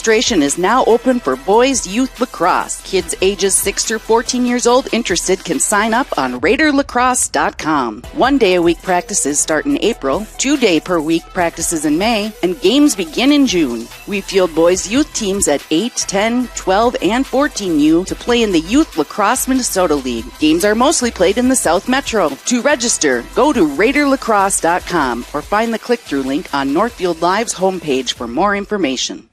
registration is now open for boys youth lacrosse. Kids ages 6 through 14 years old interested can sign up on RaiderLacrosse.com. 1 day a week practices start in April, 2 day per week practices in May, and games begin in June. We field boys youth teams at 8, 10, 12, and 14U to play in the Youth Lacrosse Minnesota League. Games are mostly played in the South Metro. To register, go to RaiderLacrosse.com or find the click-through link on Northfield Live's homepage for more information.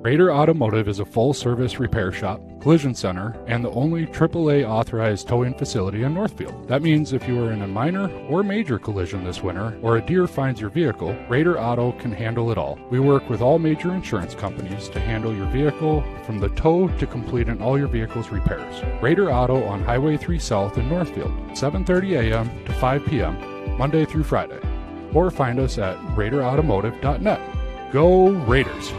Raider Automotive is a full-service repair shop, collision center, and the only AAA authorized towing facility in Northfield. That means if you are in a minor or major collision this winter, or a deer finds your vehicle, Raider Auto can handle it all. We work with all major insurance companies to handle your vehicle from the tow to completing all your vehicle's repairs. Raider Auto on Highway 3 South in Northfield, 7:30 a.m. to 5 p.m., Monday through Friday. Or find us at RaiderAutomotive.net. Go Raiders!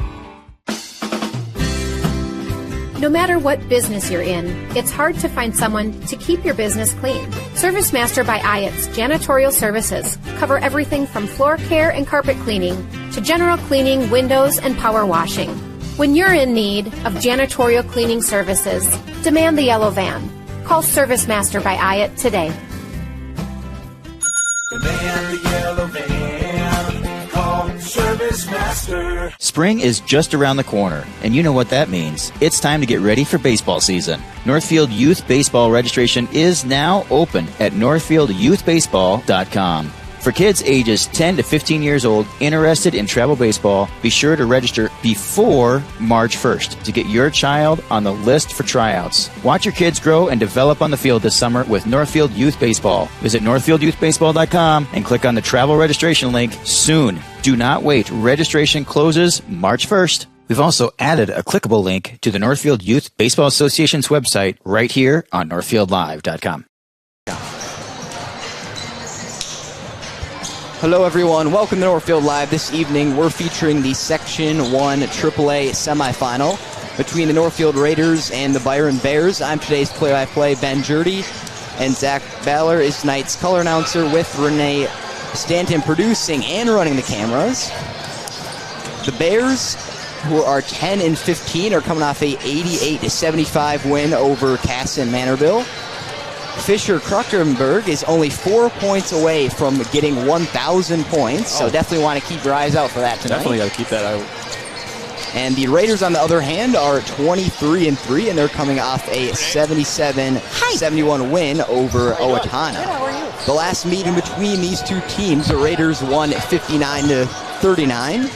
No matter what business you're in, it's hard to find someone to keep your business clean. ServiceMaster by Ayatt's Janitorial Services cover everything from floor care and carpet cleaning to general cleaning, windows, and power washing. When you're in need of janitorial cleaning services, demand the yellow van. Call ServiceMaster by Ayatt today. Demand the yellow van. Call ServiceMaster. Spring is just around the corner, and you know what that means. It's time to get ready for baseball season. Northfield Youth Baseball registration is now open at northfieldyouthbaseball.com. For kids ages 10 to 15 years old interested in travel baseball, be sure to register before March 1st to get your child on the list for tryouts. Watch your kids grow and develop on the field this summer with Northfield Youth Baseball. Visit northfieldyouthbaseball.com and click on the travel registration link soon. Do not wait. Registration closes March 1st. We've also added a clickable link to the Northfield Youth Baseball Association's website right here on northfieldlive.com. Hello, everyone. Welcome to Northfield Live. This evening, we're featuring the Section 1 AAA semifinal between the Northfield Raiders and the Byron Bears. I'm today's play-by-play, Ben Jurdy, and Zach Baller is tonight's color announcer with Renee Stanton producing and running the cameras. The Bears, who are 10-15, are coming off a 88-75 win over Casson Manorville. Fisher Kruckenberg is only 4 points away from getting 1,000 points, so definitely want to keep your eyes out for that tonight. Definitely got to keep that out. And the Raiders, on the other hand, are 23-3, and they're coming off a 77-71 win over Owatonna. The last meeting between these two teams, the Raiders won 59-39.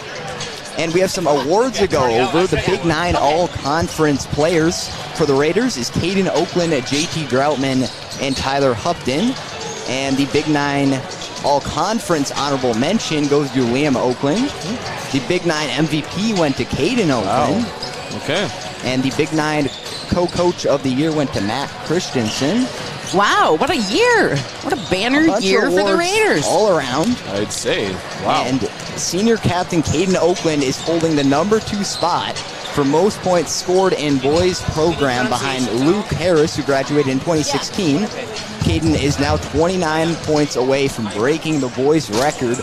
And we have some awards to go over. The Big Nine All-Conference players for the Raiders is Caden Oakland, J.T. Groutman, and Tyler Hupton. And the Big Nine All-Conference honorable mention goes to Liam Oakland. The Big Nine MVP went to Caden Oakland. Wow. Okay. And the Big Nine Co-Coach of the Year went to Matt Christensen. Wow, what a year. What a banner year for the Raiders. All around. I'd say. Wow. And senior captain Caden Oakland is holding the number 2 spot for most points scored in boys program behind Luke Harris, who graduated in 2016. Caden is now 29 points away from breaking the boys record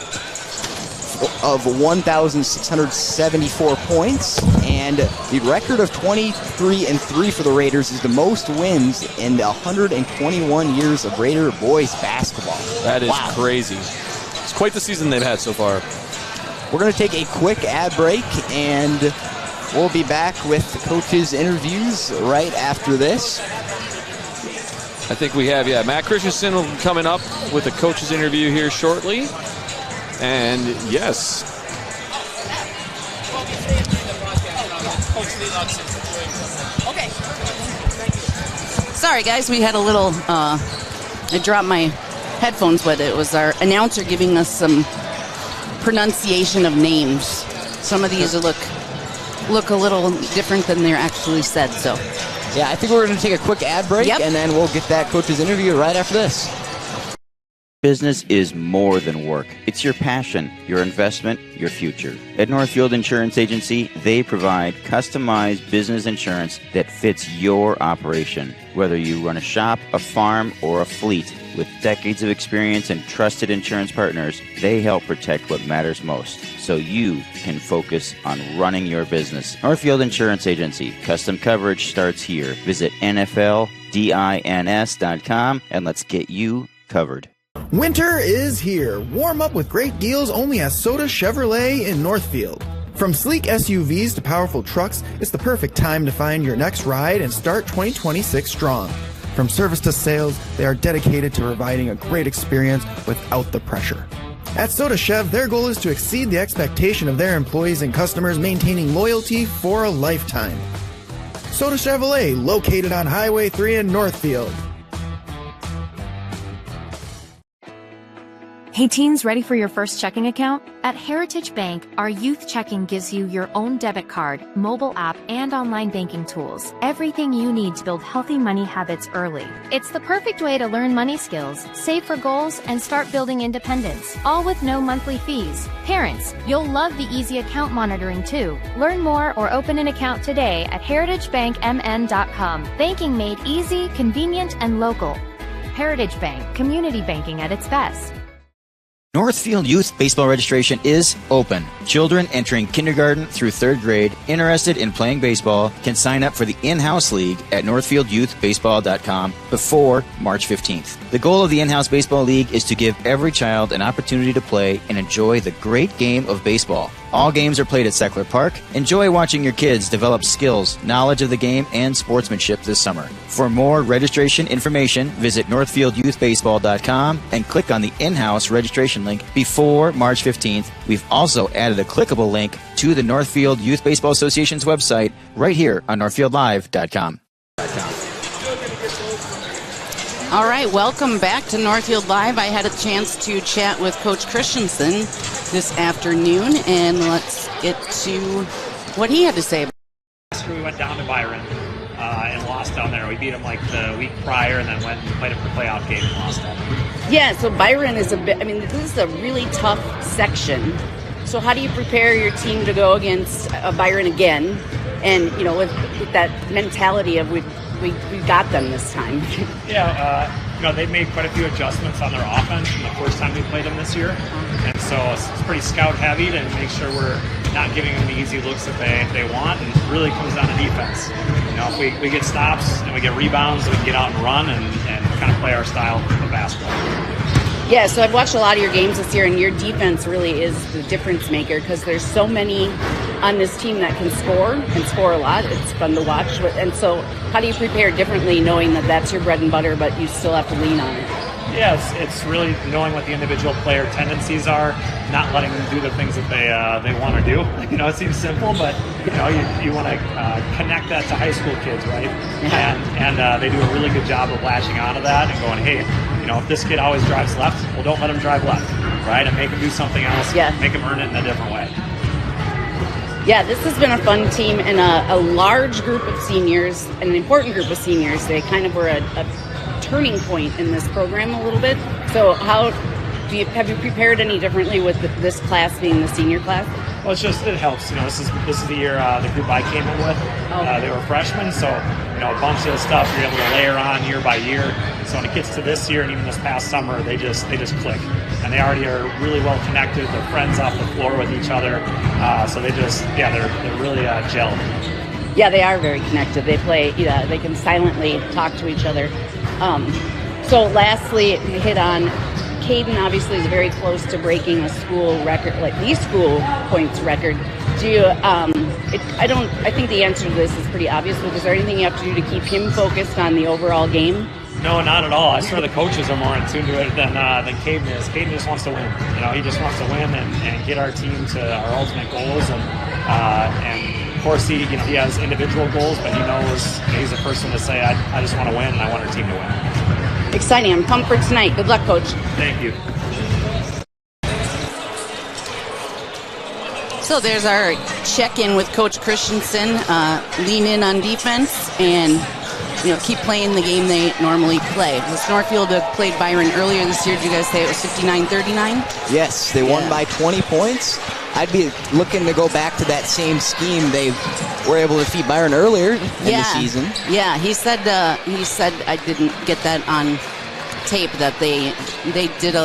of 1,674 points, and the record of 23-3 for the Raiders is the most wins in the 121 years of Raider boys basketball. That is crazy. It's quite the season they've had so far. We're going to take a quick ad break, and we'll be back with the coaches' interviews right after this. I think we have, Matt Christensen coming up with the coaches' interview here shortly. And yes. Okay. Sorry, guys, we had a little, I dropped my headphones, but it was our announcer giving us some pronunciation of names. Some of these look a little different than they're actually said, so. Yeah, I think we're going to take a quick ad break, and then we'll get that coach's interview right after this. Business is more than work. It's your passion, your investment, your future. At Northfield Insurance Agency, they provide customized business insurance that fits your operation. Whether you run a shop, a farm, or a fleet, with decades of experience and trusted insurance partners, they help protect what matters most. so you can focus on running your business. Northfield Insurance Agency. Custom coverage starts here. Visit NFLDINS.com and let's get you covered. Winter is here. Warm up with great deals only at Soda Chevrolet in Northfield. From sleek SUVs to powerful trucks, it's the perfect time to find your next ride and start 2026 strong. From service to sales, they are dedicated to providing a great experience without the pressure. At Soda Chev, their goal is to exceed the expectation of their employees and customers, maintaining loyalty for a lifetime. Soda Chevrolet, located on Highway 3 in Northfield. Hey teens, ready for your first checking account? At Heritage Bank, our youth checking gives you your own debit card, mobile app, and online banking tools. Everything you need to build healthy money habits early. It's the perfect way to learn money skills, save for goals, and start building independence, all with no monthly fees. Parents, you'll love the easy account monitoring too. Learn more or open an account today at heritagebankmn.com. Banking made easy, convenient, and local. Heritage Bank, community banking at its best. Northfield Youth Baseball registration is open. Children entering kindergarten through 3rd grade interested in playing baseball can sign up for the in-house league at northfieldyouthbaseball.com before March 15th. The goal of the in-house baseball league is to give every child an opportunity to play and enjoy the great game of baseball. All games are played at Seckler Park. Enjoy watching your kids develop skills, knowledge of the game, and sportsmanship this summer. For more registration information, visit northfieldyouthbaseball.com and click on the in-house registration link before March 15th. We've also added a clickable link to the Northfield Youth Baseball Association's website right here on northfieldlive.com. All right, welcome back to Northfield Live. I had a chance to chat with Coach Christensen this afternoon, and let's get to what he had to say. We went down to Byron and lost down there. We beat them like the week prior and then went and played a playoff game and lost down there. Yeah, so Byron is this is a really tough section. So how do you prepare your team to go against Byron again? And, with that mentality of we got them this time. Yeah, they've made quite a few adjustments on their offense from the first time we played them this year. And so it's pretty scout heavy to make sure we're not giving them the easy looks that they want. And it really comes down to defense. If we get stops and we get rebounds, we can get out and run and kind of play our style of basketball. Yeah, so I've watched a lot of your games this year, and your defense really is the difference maker because there's so many on this team that can score and score a lot. It's fun to watch. And so how do you prepare differently knowing that that's your bread and butter, but you still have to lean on it? Yeah, it's really knowing what the individual player tendencies are, not letting them do the things that they want to do. It seems simple, but you want to connect that to high school kids, right? Yeah. And they do a really good job of latching onto that and going, hey, if this kid always drives left, well, don't let him drive left, right? And make him do something else. Yeah. Make him earn it in a different way. Yeah, this has been a fun team and a large group of seniors, an important group of seniors. They kind of were a turning point in this program a little bit. So have you prepared any differently with this class being the senior class? Well, it helps. This is the year the group I came in with. They were freshmen, so a bunch of the stuff you're able to layer on year by year. So when it gets to this year and even this past summer, they just click, and they already are really well connected. They're friends off the floor with each other, so they're really gelled. Yeah, they are very connected. They play. They can silently talk to each other. So lastly, we hit on Caden. Obviously, is very close to breaking a school record, like the school points record. Do you? I think the answer to this is pretty obvious. But is there anything you have to do to keep him focused on the overall game? No, not at all. I swear the coaches are more in tune to it than Caden is. Caden just wants to win. He just wants to win and get our team to our ultimate goals. And of course, he has individual goals, but he knows he's the person to say, I just want to win and I want our team to win. Exciting. I'm pumped for tonight. Good luck, Coach. Thank you. So there's our check-in with Coach Christensen. Lean in on defense and keep playing the game they normally play. Was Northfield played Byron earlier this year? Did you guys say it was 59-39? Yes, they won by 20 points. I'd be looking to go back to that same scheme. They were able to defeat Byron earlier in the season. Yeah, he said I didn't get that on tape that they did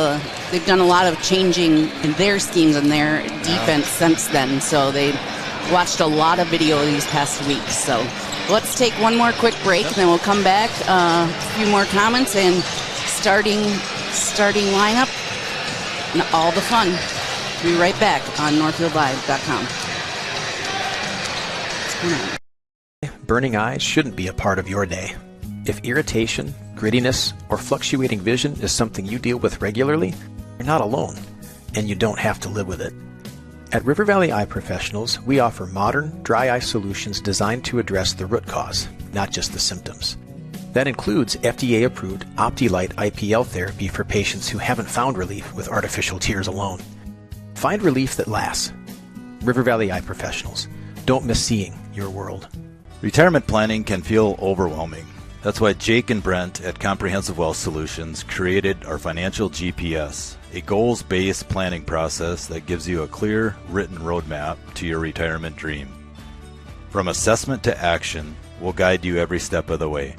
they've done a lot of changing in their schemes and their defense since then. So they watched a lot of video these past weeks. So let's take one more quick break, and then we'll come back. A few more comments and starting lineup and all the fun. We'll be right back on NorthfieldLive.com. Burning eyes shouldn't be a part of your day. If irritation, grittiness, or fluctuating vision is something you deal with regularly, you're not alone, and you don't have to live with it. At River Valley Eye Professionals, we offer modern, dry eye solutions designed to address the root cause, not just the symptoms. That includes FDA-approved OptiLight IPL therapy for patients who haven't found relief with artificial tears alone. Find relief that lasts. River Valley Eye Professionals. Don't miss seeing your world. Retirement planning can feel overwhelming. That's why Jake and Brent at Comprehensive Wealth Solutions created our Financial GPS, a goals-based planning process that gives you a clear, written roadmap to your retirement dream. From assessment to action, we'll guide you every step of the way.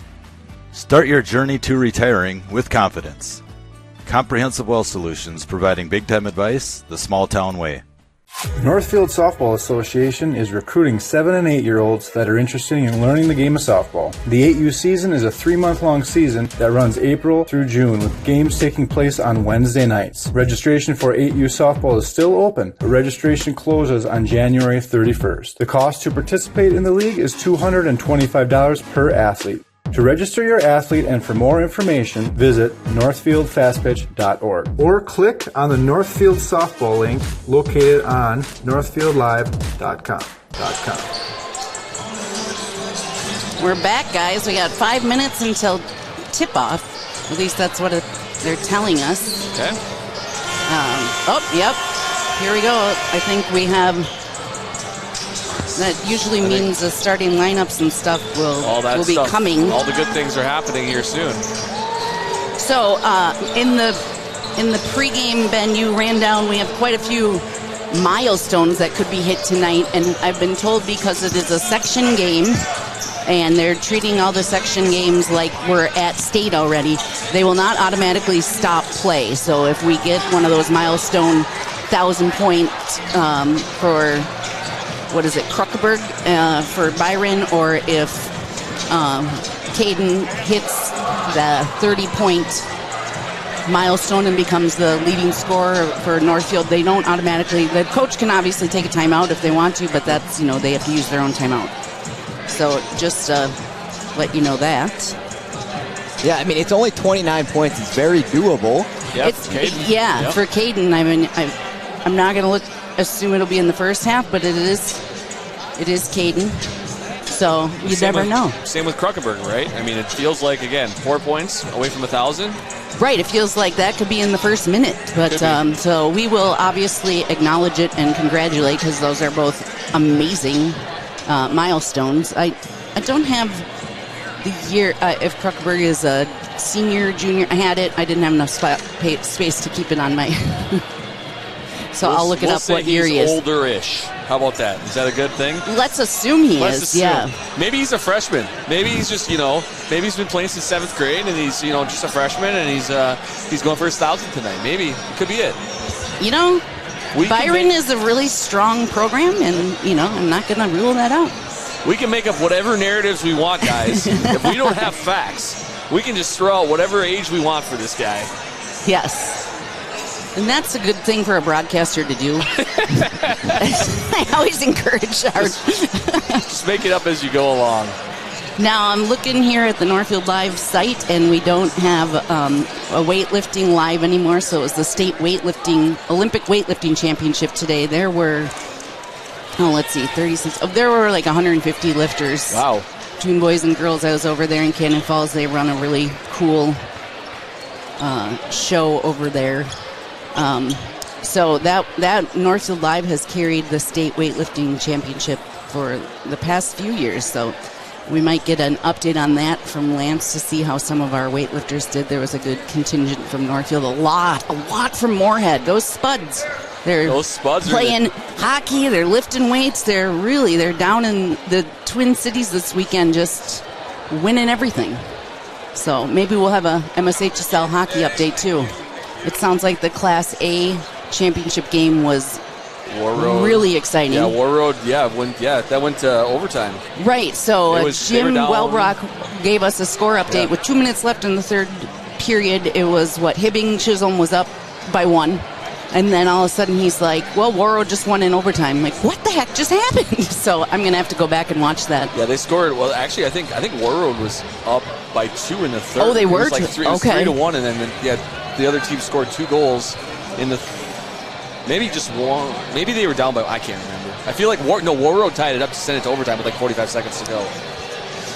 Start your journey to retiring with confidence. Comprehensive Wealth Solutions, providing big-time advice the small-town way. Northfield Softball Association is recruiting 7 and 8-year-olds that are interested in learning the game of softball. The 8U season is a 3-month-long season that runs April through June, with games taking place on Wednesday nights. Registration for 8U softball is still open, but registration closes on January 31st. The cost to participate in the league is $225 per athlete. To register your athlete and for more information, visit northfieldfastpitch.org or click on the Northfield softball link located on northfieldlive.com. We're back, guys. We got 5 minutes until tip-off. At least that's what they're telling us. Okay. Yep. Here we go. I think we have... That usually means the starting lineups and stuff will be coming. All the good things are happening here soon. So in the pregame, Ben, you ran down. We have quite a few milestones that could be hit tonight, and I've been told because it is a section game, and they're treating all the section games like we're at state already. They will not automatically stop play. So if we get one of those milestone 1,000-point for Kruckeberg for Byron, or if Caden hits the 30-point milestone and becomes the leading scorer for Northfield, they don't automatically. The coach can obviously take a timeout if they want to, but that's, they have to use their own timeout. So just let you know that. Yeah, I mean, it's only 29 points. It's very doable. Yep, for Caden. I mean, I'm not going to assume it'll be in the first half, but it is Caden. So you never know. Same with Kruckeberg, right? I mean, it feels like, again, 4 points away from 1,000. Right, it feels like that could be in the first minute. But so we will obviously acknowledge it and congratulate, because those are both amazing milestones. I don't have the year, if Kruckeberg is a senior, junior. I had it. I didn't have enough space to keep it on my... So I'll look it up what year he is. Older-ish. How about that? Is that a good thing? Let's assume he is. Yeah. Maybe he's a freshman. Maybe he's just, maybe he's been playing since 7th grade, and he's, just a freshman, and he's going for his 1,000th tonight. Maybe. It could be it. Byron is a really strong program, and, I'm not going to rule that out. We can make up whatever narratives we want, guys. If we don't have facts, we can just throw out whatever age we want for this guy. Yes. And that's a good thing for a broadcaster to do. I always encourage our... Just make it up as you go along. Now, I'm looking here at the Northfield Live site, and we don't have a weightlifting live anymore, so it was the state Olympic weightlifting championship today. There were, 36. There were like 150 lifters. Wow. Between boys and girls. I was over there in Cannon Falls. They run a really cool show over there. So that Northfield Live has carried the state weightlifting championship for the past few years. So we might get an update on that from Lance to see how some of our weightlifters did. There was a good contingent from Northfield. A lot from Moorhead. Those Spuds. They're playing hockey. They're lifting weights. They're down in the Twin Cities this weekend, just winning everything. So maybe we'll have a MSHSL hockey update too. it sounds like the Class A championship game was War Road. Really exciting. Yeah, War Road. That went to overtime. Right. So Jim Welbrock gave us a score update with 2 minutes left in the third period. It was Hibbing Chisholm was up by 1. And then all of a sudden he's like, well, War Road just won in overtime. I'm like, what the heck just happened? So I'm going to have to go back and watch that. Yeah, they scored. Well, actually, I think War Road was up by 2 in the third. Oh, they were? It was like 3 to 1, and then the other team scored 2 goals in the maybe just one. Maybe they were down by, I can't remember. I feel like War Road tied it up to send it to overtime with like 45 seconds to go.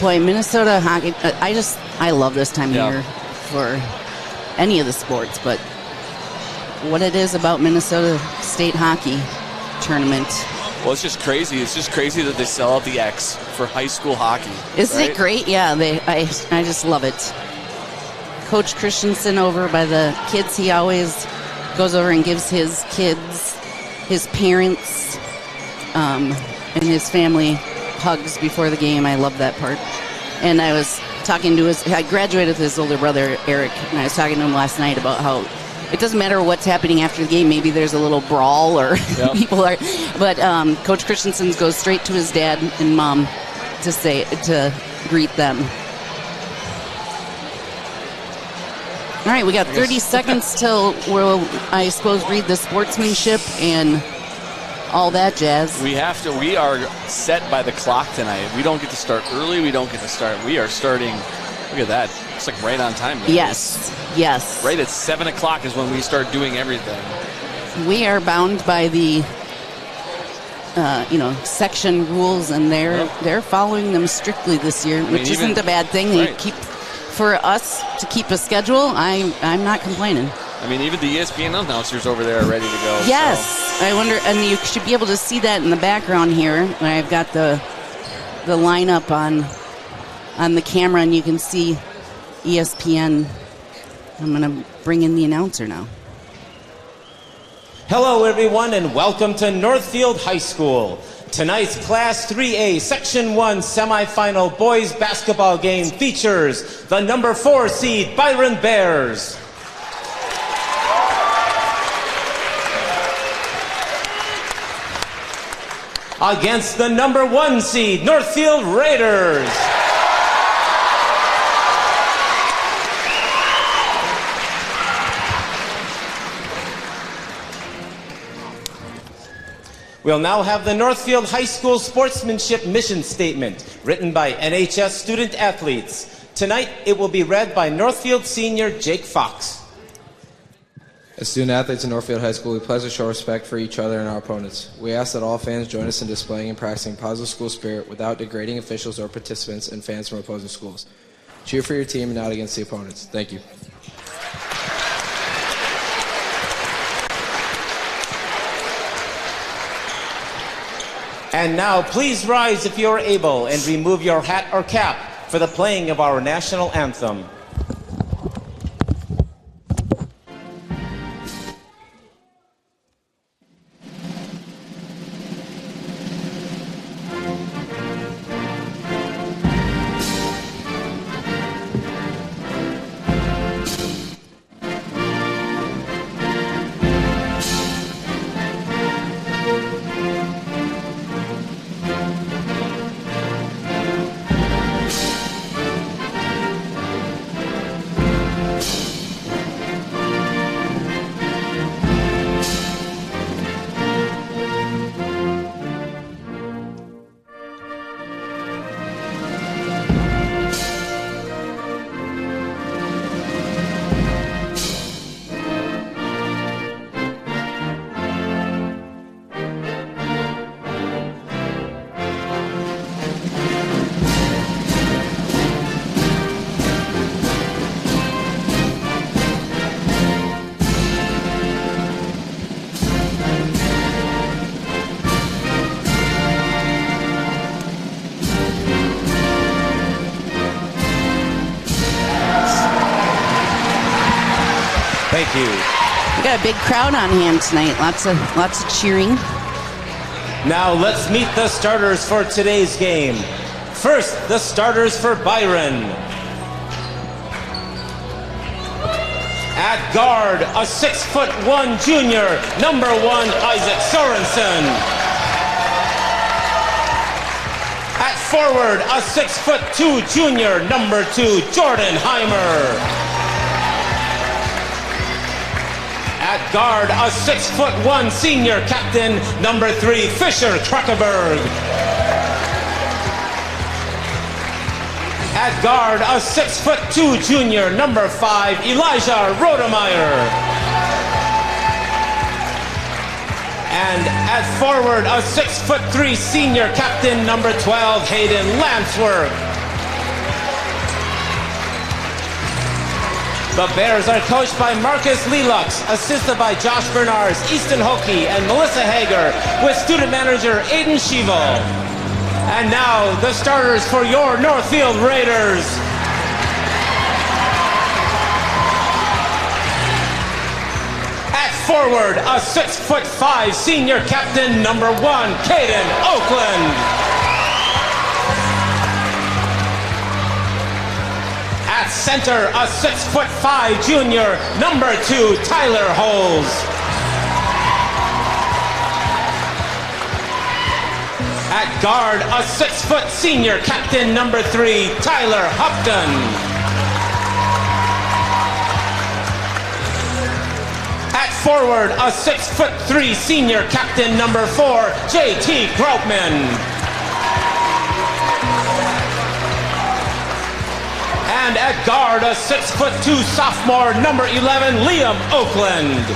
Boy, Minnesota hockey, I love this time of year for any of the sports, but what it is about Minnesota State hockey tournament. Well, it's just crazy. It's just crazy that they sell out the X for high school hockey. Isn't it great? Yeah, I just love it. Coach Christensen over by the kids, he always goes over and gives his kids, his parents, and his family hugs before the game. I love that part. And I was talking to I graduated with his older brother, Eric, and I was talking to him last night about how it doesn't matter what's happening after the game. Maybe there's a little brawl or people are, but Coach Christensen goes straight to his dad and mom to greet them. All right, we got 30 seconds till we'll, I suppose, read the sportsmanship and all that jazz. We are set by the clock tonight. We don't get to start early. We are starting, look at that. It's like right on time. Yes. Right at 7 o'clock is when we start doing everything. We are bound by the, section rules, and they're following them strictly this year, which isn't a bad thing. They for us to keep a schedule, I'm not complaining. I mean, even the ESPN announcers over there are ready to go. Yes. So. I wonder, and you should be able to see that in the background here. I've got the lineup on the camera, and you can see ESPN. I'm going to bring in the announcer now. Hello, everyone, and welcome to Northfield High School. Tonight's Class 3A Section 1 semifinal boys basketball game features the number 4 seed Byron Bears against the number 1 seed Northfield Raiders. We'll now have the Northfield High School Sportsmanship Mission Statement, written by NHS student athletes. Tonight, it will be read by Northfield senior Jake Fox. As student athletes in Northfield High School, we pledge to show respect for each other and our opponents. We ask that all fans join us in displaying and practicing positive school spirit without degrading officials or participants and fans from opposing schools. Cheer for your team and not against the opponents. Thank you. And now, please rise if you're able and remove your hat or cap for the playing of our national anthem. Thank you. We got a big crowd on hand tonight. Lots of cheering. Now let's meet the starters for today's game. First, the starters for Byron. At guard, a 6'1" junior, number 1, Isaac Sorensen. At forward, a 6'2" junior, number 2, Jordan Heimer. At guard, a 6'1" senior captain, number 3, Fisher Kruckeberg. At guard, a 6'2" junior, number 5, Elijah Rodemeyer. And at forward, a 6'3" senior captain, number 12, Hayden Landsworth. The Bears are coached by Marcus Lelux, assisted by Josh Bernards, Easton Hockey, and Melissa Hager, with student manager Aiden Schivo. And now, the starters for your Northfield Raiders. At forward, a 6'5" senior captain, number 1, Caden Oakland. At center, a 6'5" junior, number 2, Tyler Holes. At guard, a 6' senior captain, number 3, Tyler Hupton. At forward, a 6'3" senior captain, number 4, JT Groutman. And at guard, a 6'2" sophomore, number 11, Liam Oakland.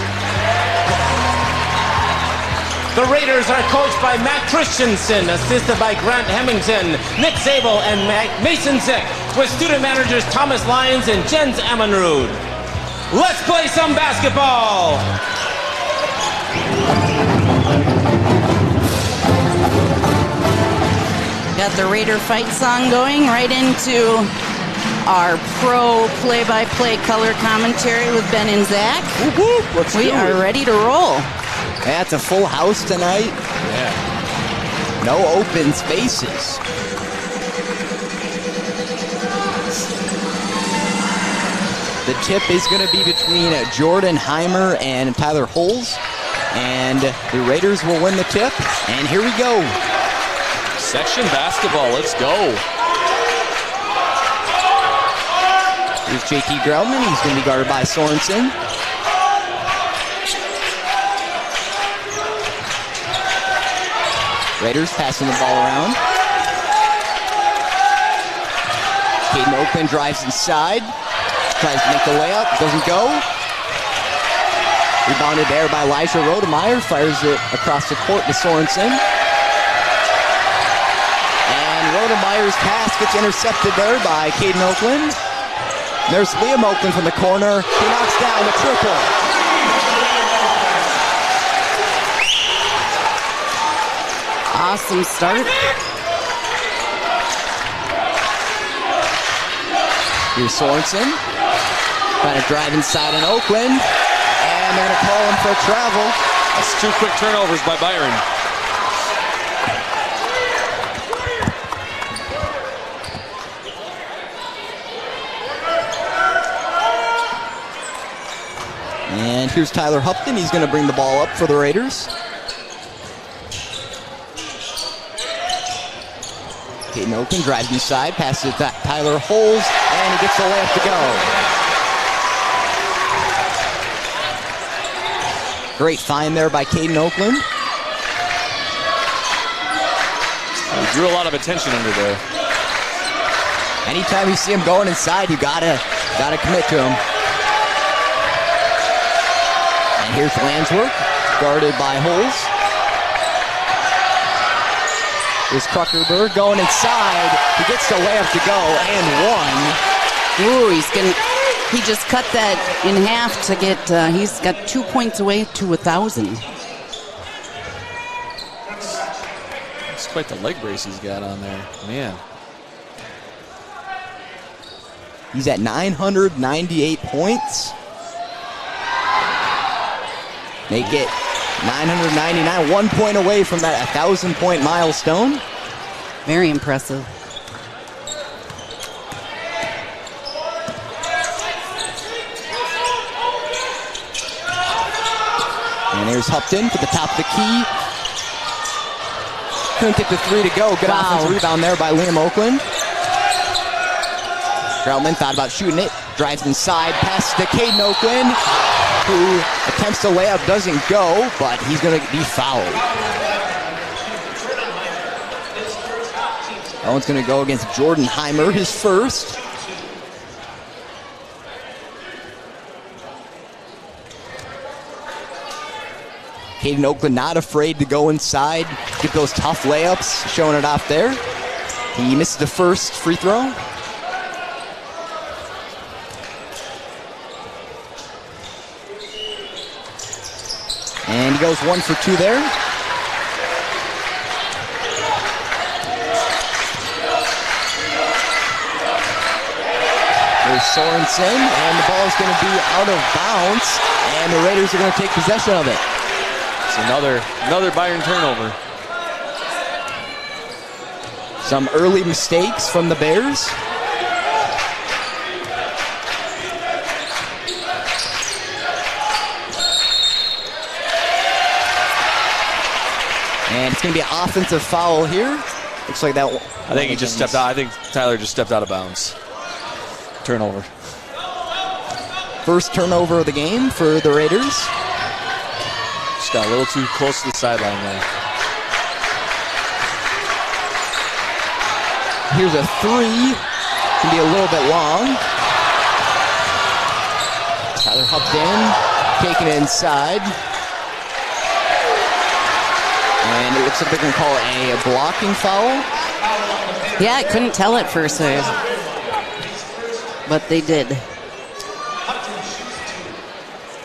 The Raiders are coached by Matt Christensen, assisted by Grant Hemmington, Nick Zabel, and Mason Zick, with student managers Thomas Lyons and Jens Ammenrud. Let's play some basketball! Got the Raider fight song going right into our pro play-by-play color commentary with Ben and Zach. We are ready to roll. Yeah, it's a full house tonight. Yeah. No open spaces. The tip is going to be between Jordan Heimer and Tyler Holes. And the Raiders will win the tip. And here we go. Section basketball, let's go. Here's JT Groutman. He's going to be guarded by Sorensen. Raiders passing the ball around. Caden Oakland drives inside. Tries to make the layup. Doesn't go. Rebounded there by Elijah Rodemeyer. Fires it across the court to Sorensen. And Rodemeyer's pass gets intercepted there by Caden Oakland. There's Liam Oakland from the corner. He knocks down the triple. Awesome start. Here's Sorensen. Trying to drive inside in Oakland. And they're going to call him for travel. That's 2 quick turnovers by Byron. And here's Tyler Hupton. He's going to bring the ball up for the Raiders. Caden Oakland drives inside, passes it to Tyler Holes, and he gets the layup to go. Great find there by Caden Oakland. He drew a lot of attention under there. Anytime you see him going inside, you gotta commit to him. And here's Landsworth, guarded by Holes. Here's Kruckerberg going inside. He gets the layup to go and one. Ooh, he just cut that in half to get, he's got 2 points away to 1,000. It's quite the leg brace he's got on there, man. He's at 998 points. Make it 999, 1 point away from that 1,000-point milestone. Very impressive. And there's Hupton for the top of the key. Couldn't get the three to go. Good offensive rebound there by Liam Oakland. Grellman thought about shooting it. Drives inside, passes to Caden Oakland, who attempts the layup, doesn't go, but he's going to be fouled. That one's going to go against Jordan Heimer, his first. Caden Oakland not afraid to go inside, get those tough layups, showing it off there. He misses the first free throw. And he goes 1 for 2 there. There's Sorensen, and the ball is going to be out of bounds, and the Raiders are going to take possession of it. It's another Byron turnover. Some early mistakes from the Bears. And it's going to be an offensive foul here. Looks like that. I think he just stepped out. I think Tyler just stepped out of bounds. Turnover. First turnover of the game for the Raiders. Just got a little too close to the sideline there. Here's a three. Can be a little bit long. Tyler Hupton taking it inside. And it looks like they're going to call it a blocking foul. Yeah, I couldn't tell at first, but they did.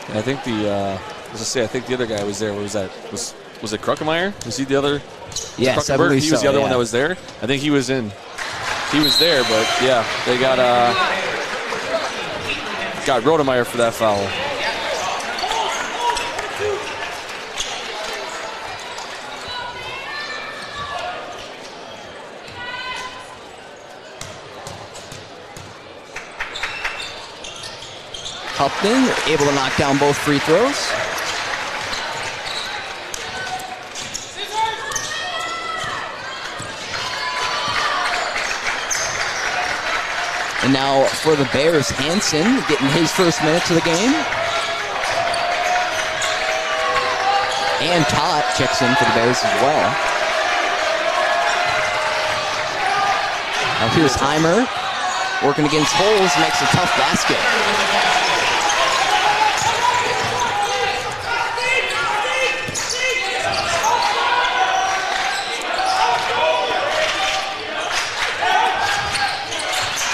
And I think I think the other guy was there. What was that? Was it Kruckemeyer? Was he the other? Yes, I believe he was so, the other one that was there. I think he was in. He was there, but yeah, they got Rodemeyer for that foul. Hupton able to knock down both free throws. And now for the Bears, Hansen getting his first minutes of the game. And Todd checks in for the Bears as well. Now here's Heimer working against holes, makes a tough basket.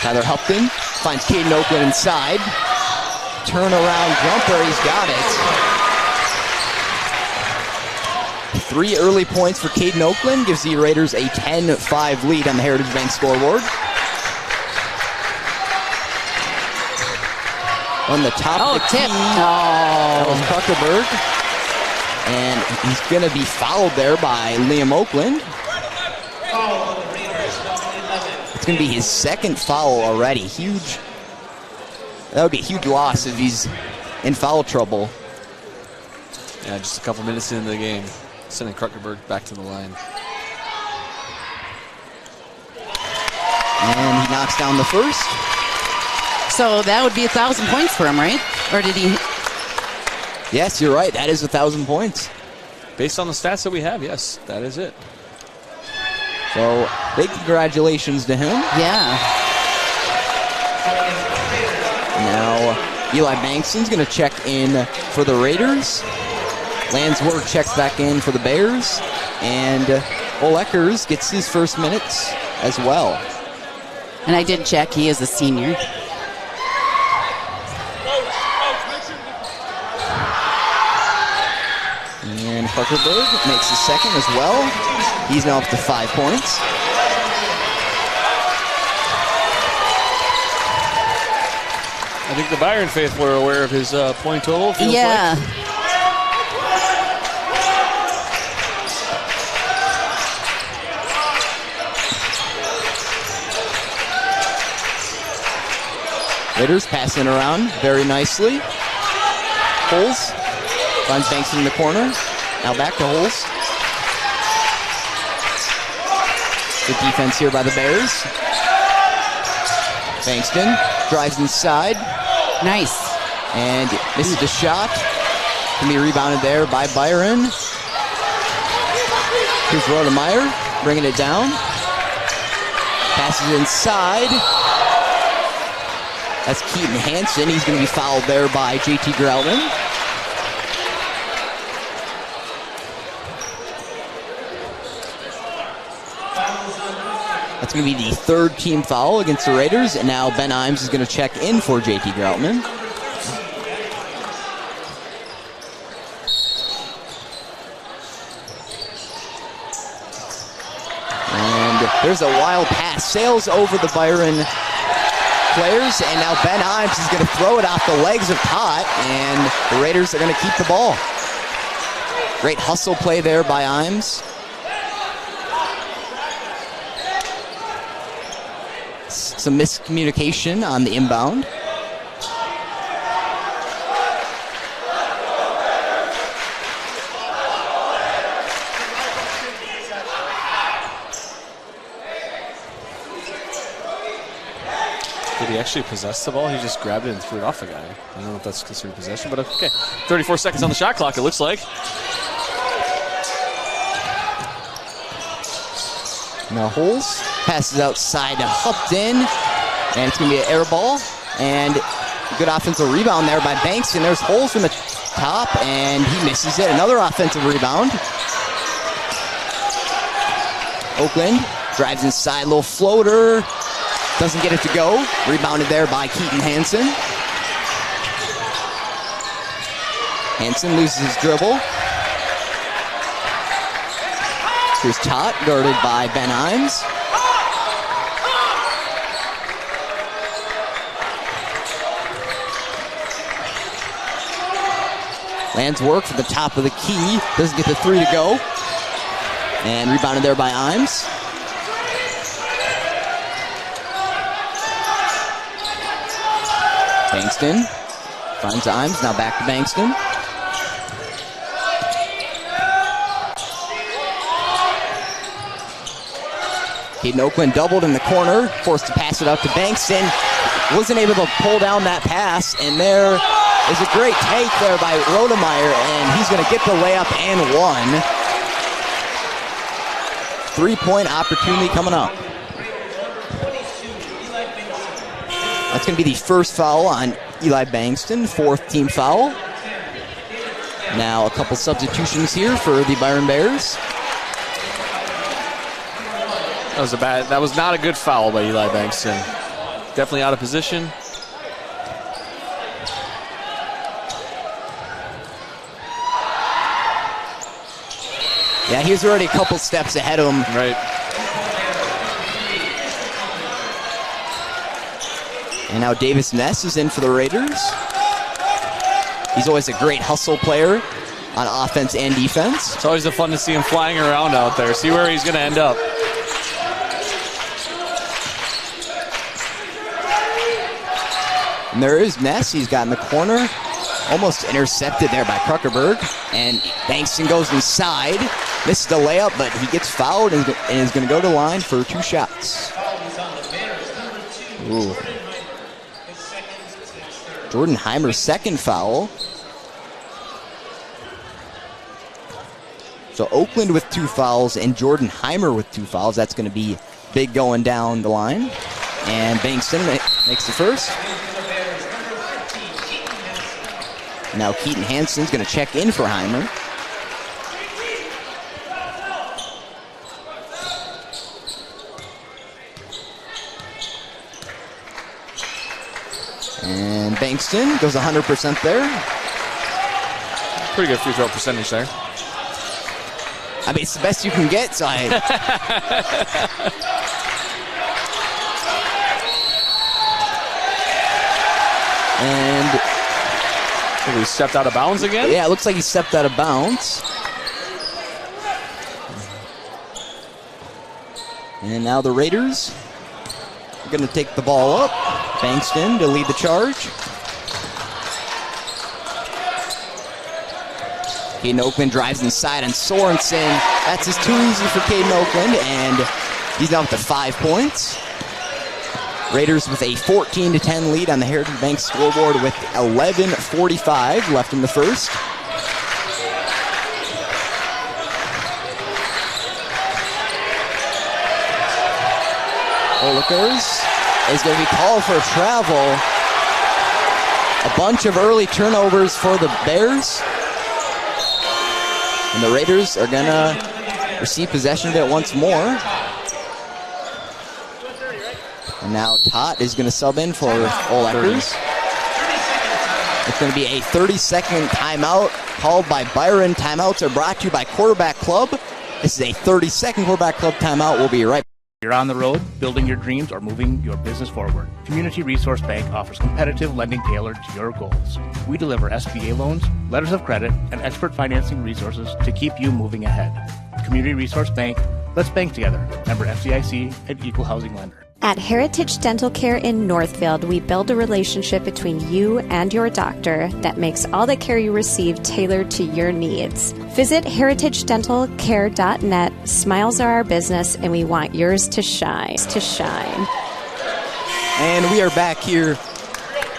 Tyler Hupton finds Caden Oakland inside. Turnaround jumper, he's got it. 3 early points for Caden Oakland gives the Raiders a 10-5 lead on the Heritage Bank scoreboard. On the top of the tip. That was Kruckerberg. And he's going to be fouled there by Liam Oakland. It's going to be his second foul already. Huge. That would be a huge loss if he's in foul trouble. Yeah, just a couple minutes into the game, sending Kruckerberg back to the line. And he knocks down the first. So that would be 1,000 points for him, right? Or did he? Yes, you're right. That is 1,000 points. Based on the stats that we have, yes, that is it. So, big congratulations to him. Yeah. Now, Eli Bankston's going to check in for the Raiders. Landsberg checks back in for the Bears. And Ole Eckers gets his first minutes as well. And I did check. He is a senior. And Kruckerberg makes his second as well. He's now up to 5 points. I think the Byron faithful are aware of his point total. Yeah. Raiders passing around very nicely. Holes Finds Bankston in the corner. Now back to Holes. Good defense here by the Bears. Bankston drives inside. Nice. And misses the shot. Can be rebounded there by Byron. Here's Rodemeyer bringing it down. Passes inside. That's Keaton Hansen. He's going to be fouled there by JT Groutman. That's going to be the third team foul against the Raiders. And now Ben Imes is going to check in for JT Groutman. And there's a wild pass. Sails over the Byron players. And now Ben Imes is going to throw it off the legs of Tot. And the Raiders are going to keep the ball. Great hustle play there by Imes. Some miscommunication on the inbound. Did he actually possess the ball? He just grabbed it and threw it off the guy. I don't know if that's considered possession, but okay. 34 seconds on the shot clock, it looks like. Now Holes passes outside to Hupton, and it's going to be an air ball. And good offensive rebound there by Banks, and there's Holes from the top, and he misses it. Another offensive rebound. Oakland drives inside, little floater. Doesn't get it to go. Rebounded there by Keaton Hansen. Hansen loses his dribble. Here's Tot, guarded by Ben Imes. Lands work from the top of the key. Doesn't get the three to go. And rebounded there by Imes. Bankston finds Imes. Now back to Bankston. Caden Oakland doubled in the corner, forced to pass it out to Bankston. Wasn't able to pull down that pass, and there is a great take there by Rodemeyer, and he's going to get the layup and one. 3-point opportunity coming up. That's going to be the first foul on Eli Bankston, fourth team foul. Now a couple substitutions here for the Byron Bears. That was not a good foul by Eli Bankston. Definitely out of position. Yeah, he's already a couple steps ahead of him. Right. And now Davis Ness is in for the Raiders. He's always a great hustle player on offense and defense. It's always fun to see him flying around out there. See where he's going to end up. And there is Ness. He's got in the corner. Almost intercepted there by Kruckerberg. And Bankston goes inside. Misses the layup, but he gets fouled and is going to go to the line for 2 shots. Ooh. Jordan Heimer's second foul. So Oakland with 2 fouls and Jordan Heimer with 2 fouls. That's going to be big going down the line. And Bankston makes the first. Now Keaton Hansen's going to check in for Heimer. And Bankston goes 100% there. Pretty good free throw percentage there. I mean, it's the best you can get, so And he stepped out of bounds again? Yeah, it looks like he stepped out of bounds. And now the Raiders are going to take the ball up. Bankston to lead the charge. Caden Oakland drives inside on Sorensen. That's just too easy for Caden Oakland, and he's now up to 5 points. Raiders with a 14-10 lead on the Heritage Bank scoreboard with 11:45 left in the first. Olikers is going to be called for travel. A bunch of early turnovers for the Bears. And the Raiders are going to receive possession of it once more. And now Tot is going to sub in for Olikers. It's going to be a 30-second timeout called by Byron. Timeouts are brought to you by Quarterback Club. This is a 30-second Quarterback Club timeout. We'll be right back. You're on the road, building your dreams, or moving your business forward. Community Resource Bank offers competitive lending tailored to your goals. We deliver SBA loans, letters of credit, and expert financing resources to keep you moving ahead. Community Resource Bank, let's bank together. Member FDIC and Equal Housing Lender. At Heritage Dental Care in Northfield, we build a relationship between you and your doctor that makes all the care you receive tailored to your needs. Visit heritagedentalcare.net. Smiles are our business, and we want yours to shine. And we are back here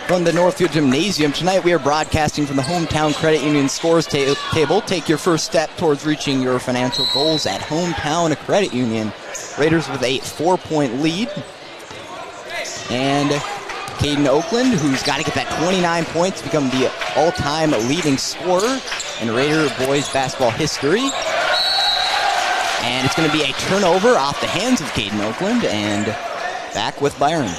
from the Northfield Gymnasium. Tonight we are broadcasting from the Hometown Credit Union scores table. Take your first step towards reaching your financial goals at Hometown Credit Union. Raiders with a 4-point lead. And Caden Oakland, who's got to get that 29 points to become the all-time leading scorer in Raider boys basketball history. And it's going to be a turnover off the hands of Caden Oakland, and back with Byron.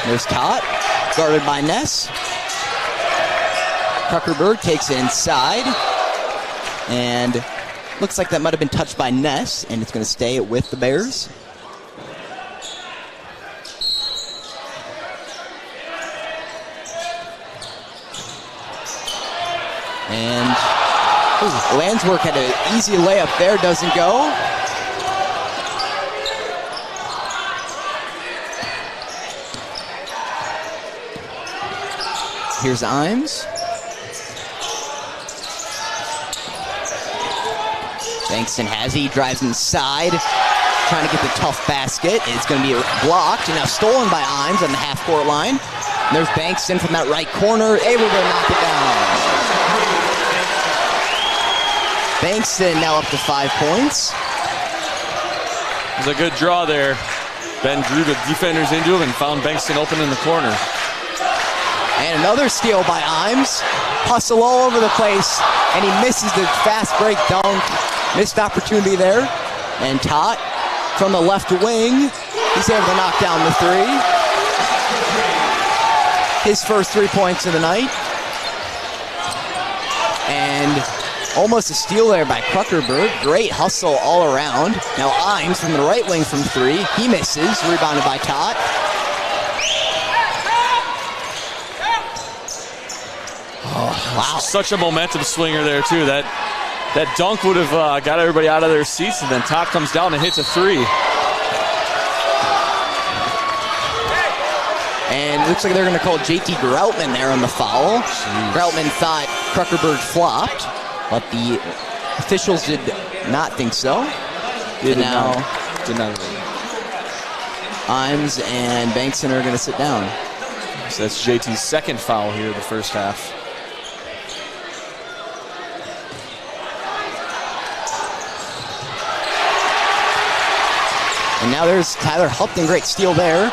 There's Tot, guarded by Ness. Kruckerberg takes it inside. And looks like that might have been touched by Ness, and it's going to stay with the Bears. And Landswork had an easy layup there, doesn't go. Here's Imes. Bankston has he drives inside, trying to get the tough basket. It's going to be blocked, and now stolen by Imes on the half-court line. And there's Bankston from that right corner, able to knock it down. Bankston now up to 5 points. It was a good draw there. Ben drew the defenders into him and found Bankston open in the corner. And another steal by Imes. Hustle all over the place, and he misses the fast break dunk. Missed opportunity there. And Tot from the left wing, he's able to knock down the three. His first 3 points of the night. And almost a steal there by Kruckerberg. Great hustle all around. Now Imes from the right wing from three. He misses, rebounded by Tot. Oh, wow. Such a momentum swinger there, too. That dunk would have got everybody out of their seats, and then Tot comes down and hits a three. And it looks like they're going to call JT Groutman there on the foul. Jeez. Groutman thought Kruckerberg flopped, but the officials did not think so. Did not. Imes and Bankston are going to sit down. So that's JT's second foul here in the first half. And now there's Tyler Hupton, great steal there.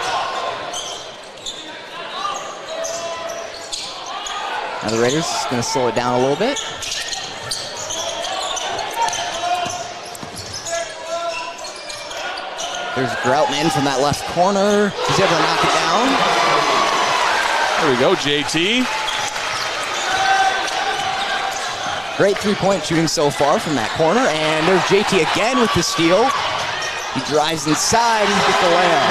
Now the Raiders is going to slow it down a little bit. There's Groutman from that left corner. He's able to knock it down. There we go, JT. Great three-point shooting so far from that corner. And there's JT again with the steal. He drives inside, he gets the layup.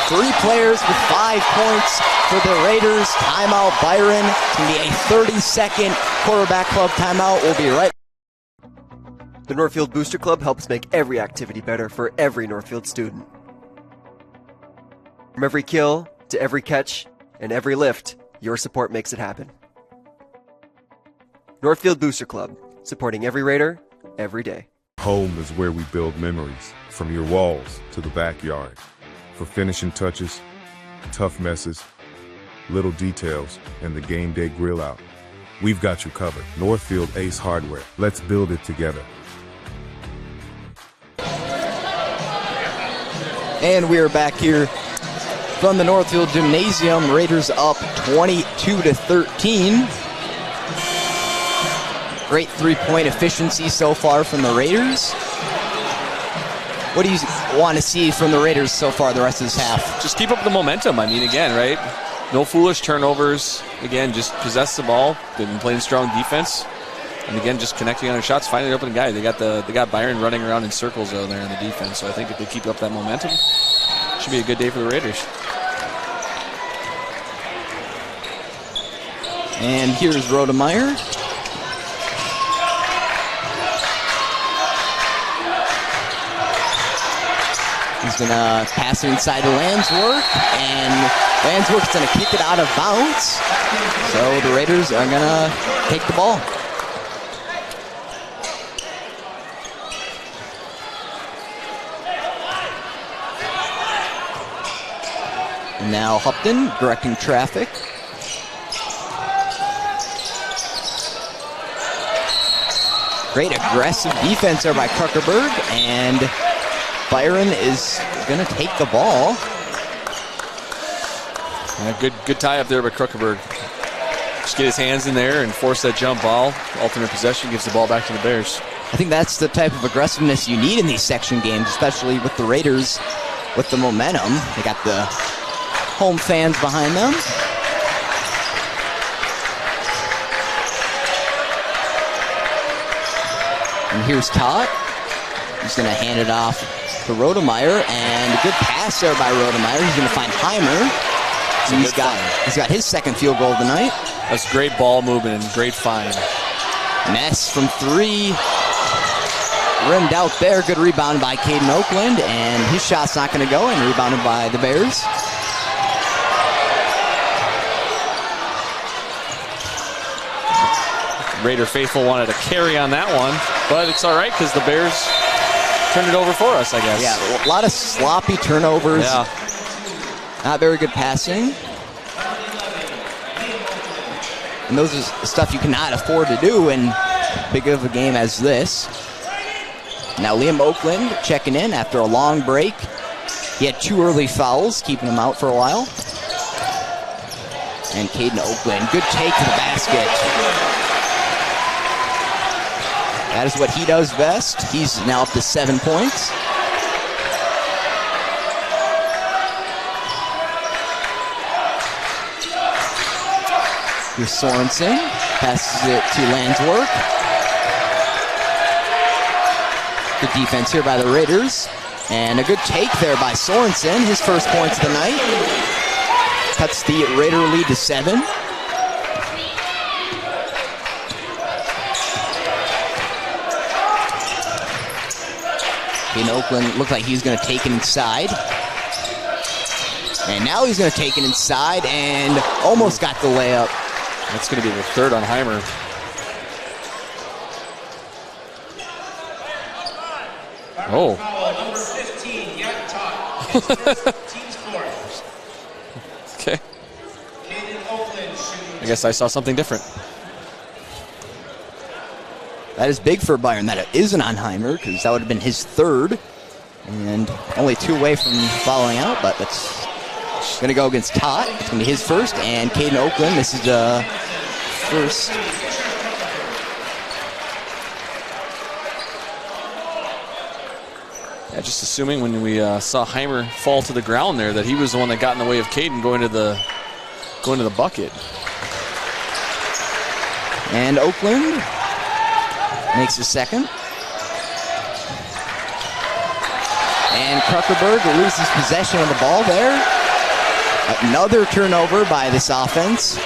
3 players with 5 points for the Raiders. Timeout, Byron. It's going to be a 30-second quarterback club timeout. We'll be right back. The Northfield Booster Club helps make every activity better for every Northfield student. From every kill to every catch and every lift, your support makes it happen. Northfield Booster Club, supporting every Raider, every day. Home is where we build memories, from your walls to the backyard. For finishing touches, tough messes, little details, and the game day grill out. We've got you covered. Northfield Ace Hardware. Let's build it together. And we are back here from the Northfield Gymnasium. Raiders up 22-13. Great 3-point efficiency so far from the Raiders. What do you want to see from the Raiders so far the rest of this half? Just keep up the momentum. I mean, again, right? No foolish turnovers. Again, just possess the ball. They've been playing strong defense. And again, just connecting on their shots, finding the open guy. They got Byron running around in circles over there in the defense. So I think if they keep up that momentum, it should be a good day for the Raiders. And here's Rodemeyer. He's going to pass it inside to Landsworth, and Landsworth's going to kick it out of bounds. So the Raiders are going to take the ball. And now Hupton directing traffic. Great aggressive defense there by Kruckerberg, and Byron is going to take the ball. Yeah, good tie up there by Kruckerberg. Just get his hands in there and force that jump ball. Ultimate possession gives the ball back to the Bears. I think that's the type of aggressiveness you need in these section games, especially with the Raiders with the momentum. They got the home fans behind them. And here's Todd. He's going to hand it off to Rodemeyer, and a good pass there by Rodemeyer. He's going to find Heimer. So he's got his second field goal of the night. That's great ball movement and great find. Ness from 3. Rimmed out there. Good rebound by Caden Oakland, and his shot's not going to go, and rebounded by the Bears. Raider faithful wanted a carry on that one, but it's all right because the Bears turned it over for us, I guess. Yeah, a lot of sloppy turnovers. Yeah. Not very good passing. And those is stuff you cannot afford to do in big of a game as this. Now Liam Oakland checking in after a long break. He had 2 early fouls, keeping him out for a while. And Caden Oakland, good take to the basket. That is what he does best. He's now up to 7 points. Here's Sorensen. Passes it to Landsworth. Good defense here by the Raiders. And a good take there by Sorensen. His first points of the night. Cuts the Raider lead to 7. In Oakland, looked like he's going to take it inside. And now he's going to take it inside and almost got the layup. That's going to be the third on Heimer. Oh. Okay. I guess I saw something different. That is big for Byron that it isn't on Heimer, because that would have been his third. And only 2 away from following out, but that's going to go against Todd. It's going to be his first, and Caden Oakland, this is the first. Yeah, just assuming when we saw Heimer fall to the ground there that he was the one that got in the way of Caden going to the bucket. And Oakland makes his second. And Kruckerberg loses possession of the ball there. Another turnover by this offense.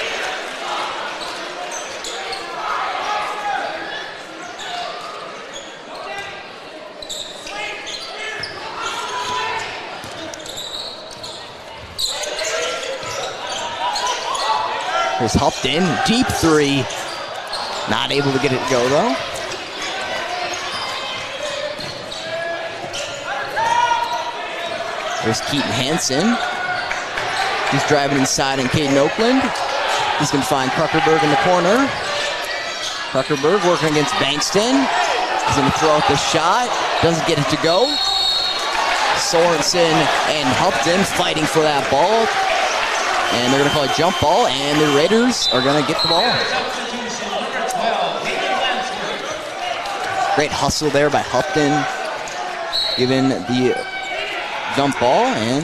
Here's Hupton, deep three. Not able to get it to go though. There's Keaton Hansen. He's driving inside on Caden Oakland. He's going to find Kruckerberg in the corner. Kruckerberg working against Bankston. He's going to throw out the shot. Doesn't get it to go. Sorensen and Hupton fighting for that ball. And they're going to call a jump ball, and the Raiders are going to get the ball. Great hustle there by Hupton, giving the jump ball and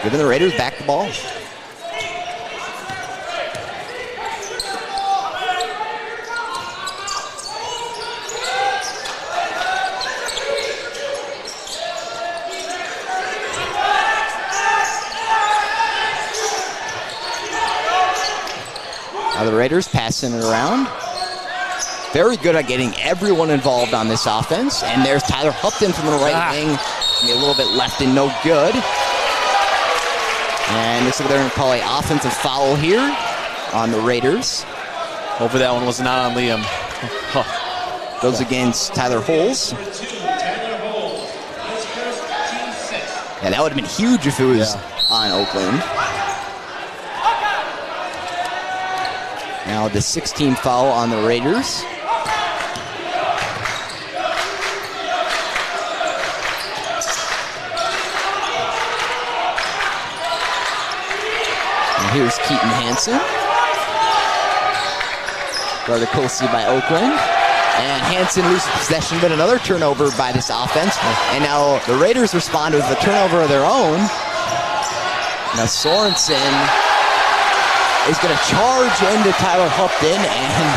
giving the Raiders back the ball. Now the Raiders passing it around. Very good at getting everyone involved on this offense. And there's Tyler Hupton from the right wing. A little bit left and no good. And looks like they're going to call an offensive foul here on the Raiders. Hopefully that one was not on Liam. Goes against Tyler Holes. Yeah, that would have been huge if it was on Oakland. Now the 16th foul on the Raiders. And here's Keaton Hansen. Guarded closely by Oakland. And Hansen loses possession, but another turnover by this offense. And now the Raiders respond with a turnover of their own. Now Sorensen is going to charge into Tyler Hupton, and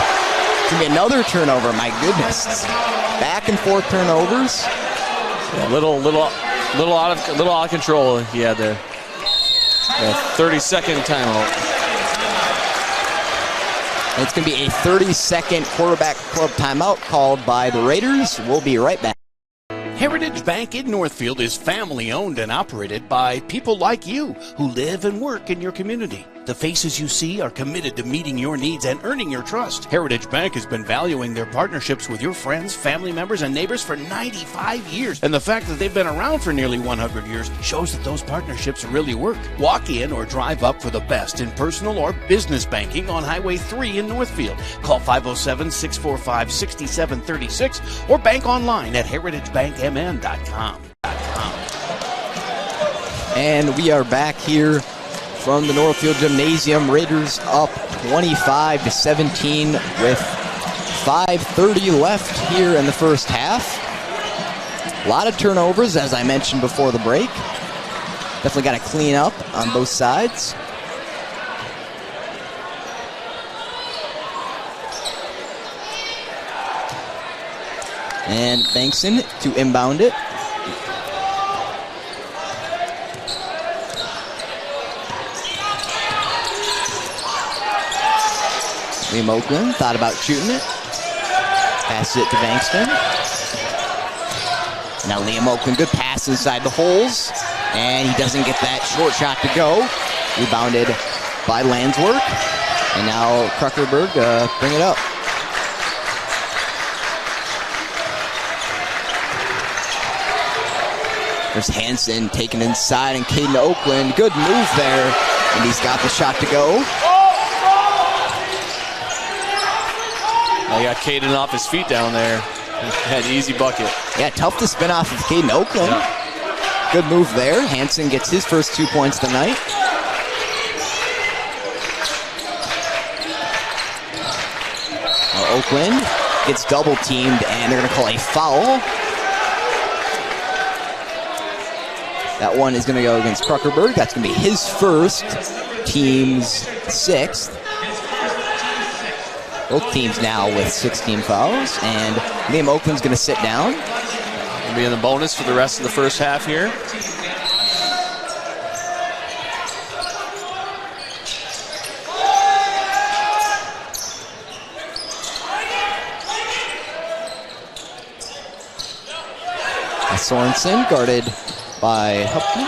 it's going to be another turnover. My goodness. Back and forth turnovers. Yeah, little out of control he had there. 30-second timeout. And it's going to be a 30-second quarterback club timeout called by the Raiders. We'll be right back. Heritage Bank in Northfield is family owned and operated by people like you who live and work in your community. The faces you see are committed to meeting your needs and earning your trust. Heritage Bank has been valuing their partnerships with your friends, family members, and neighbors for 95 years. And the fact that they've been around for nearly 100 years shows that those partnerships really work. Walk in or drive up for the best in personal or business banking on Highway 3 in Northfield. Call 507-645-6736 or bank online at heritagebankmn.com. And we are back here from the Northfield Gymnasium. Raiders up 25-17 with 5:30 left here in the first half. A lot of turnovers, as I mentioned before the break. Definitely got to clean up on both sides. And Bankson to inbound it. Liam Oakland thought about shooting it. Passes it to Bankston. Now Liam Oakland, good pass inside the holes. And he doesn't get that short shot to go. Rebounded by Landswork. And now Kruckerberg bring it up. There's Hansen taken inside and Caden Oakland. Good move there. And he's got the shot to go. He got Caden off his feet down there. Had an easy bucket. Yeah, tough to spin off of Caden Oakland. Yeah. Good move there. Hansen gets his first 2 points tonight. Now Oakland gets double teamed and they're going to call a foul. That one is going to go against Kruckerberg. That's going to be his first, team's sixth. Both teams now with 16 fouls, and Liam Oakland's going to sit down. Will be in the bonus for the rest of the first half here. Sorensen guarded by Hupton.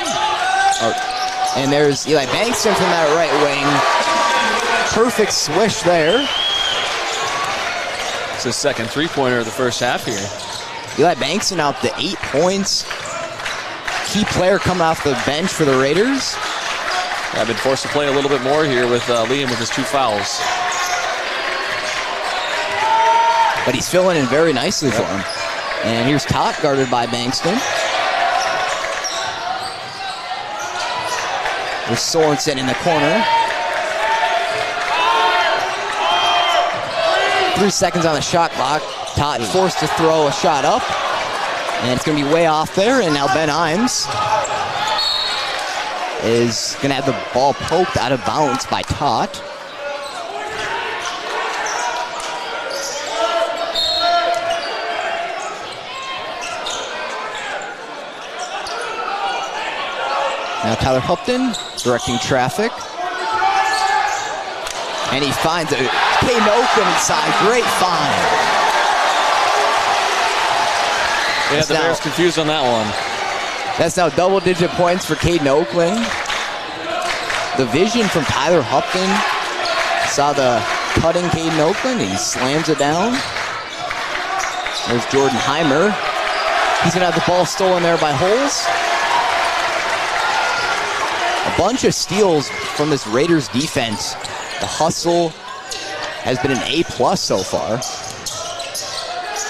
And there's Eli Bankston from that right wing. Perfect swish there. It's his second three-pointer of the first half here. Eli Bankston out to 8 points. Key player coming off the bench for the Raiders. I've been forced to play a little bit more here with Liam with his 2 fouls. But he's filling in very nicely for him. And here's Tot guarded by Bankston. There's Sorensen in the corner. 3 seconds on the shot clock. Tot forced to throw a shot up. And it's going to be way off there. And now Ben Imes is going to have the ball poked out of bounds by Tot. Now Tyler Hupton directing traffic. And he finds a Caden Oakland inside. Great find. They had the Bears confused on that one. That's now double-digit points for Caden Oakland. The vision from Tyler Hupton. Saw the cutting Caden Oakland. He slams it down. There's Jordan Heimer. He's going to have the ball stolen there by Holes. A bunch of steals from this Raiders defense. The hustle has been an A+ so far.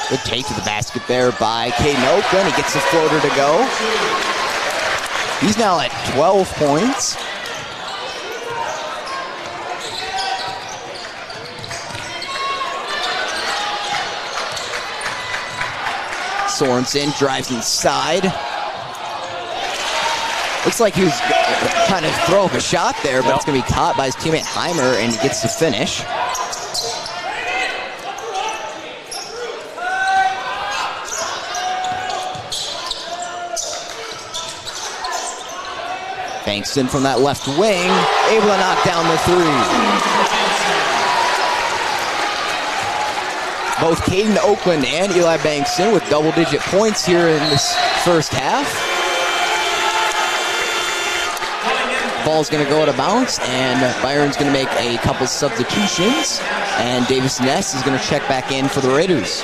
Good take to the basket there by Caden Oakland. He gets the floater to go. He's now at 12 points. Sorensen drives inside. Looks like he was trying to throw up a shot there, but it's going to be caught by his teammate Heimer, and he gets to finish. Bankston from that left wing, able to knock down the three. Both Caden Oakland and Eli Bankston with double-digit points here in this first half. Ball's going to go out of bounds, and Byron's going to make a couple substitutions, and Davis Ness is going to check back in for the Raiders.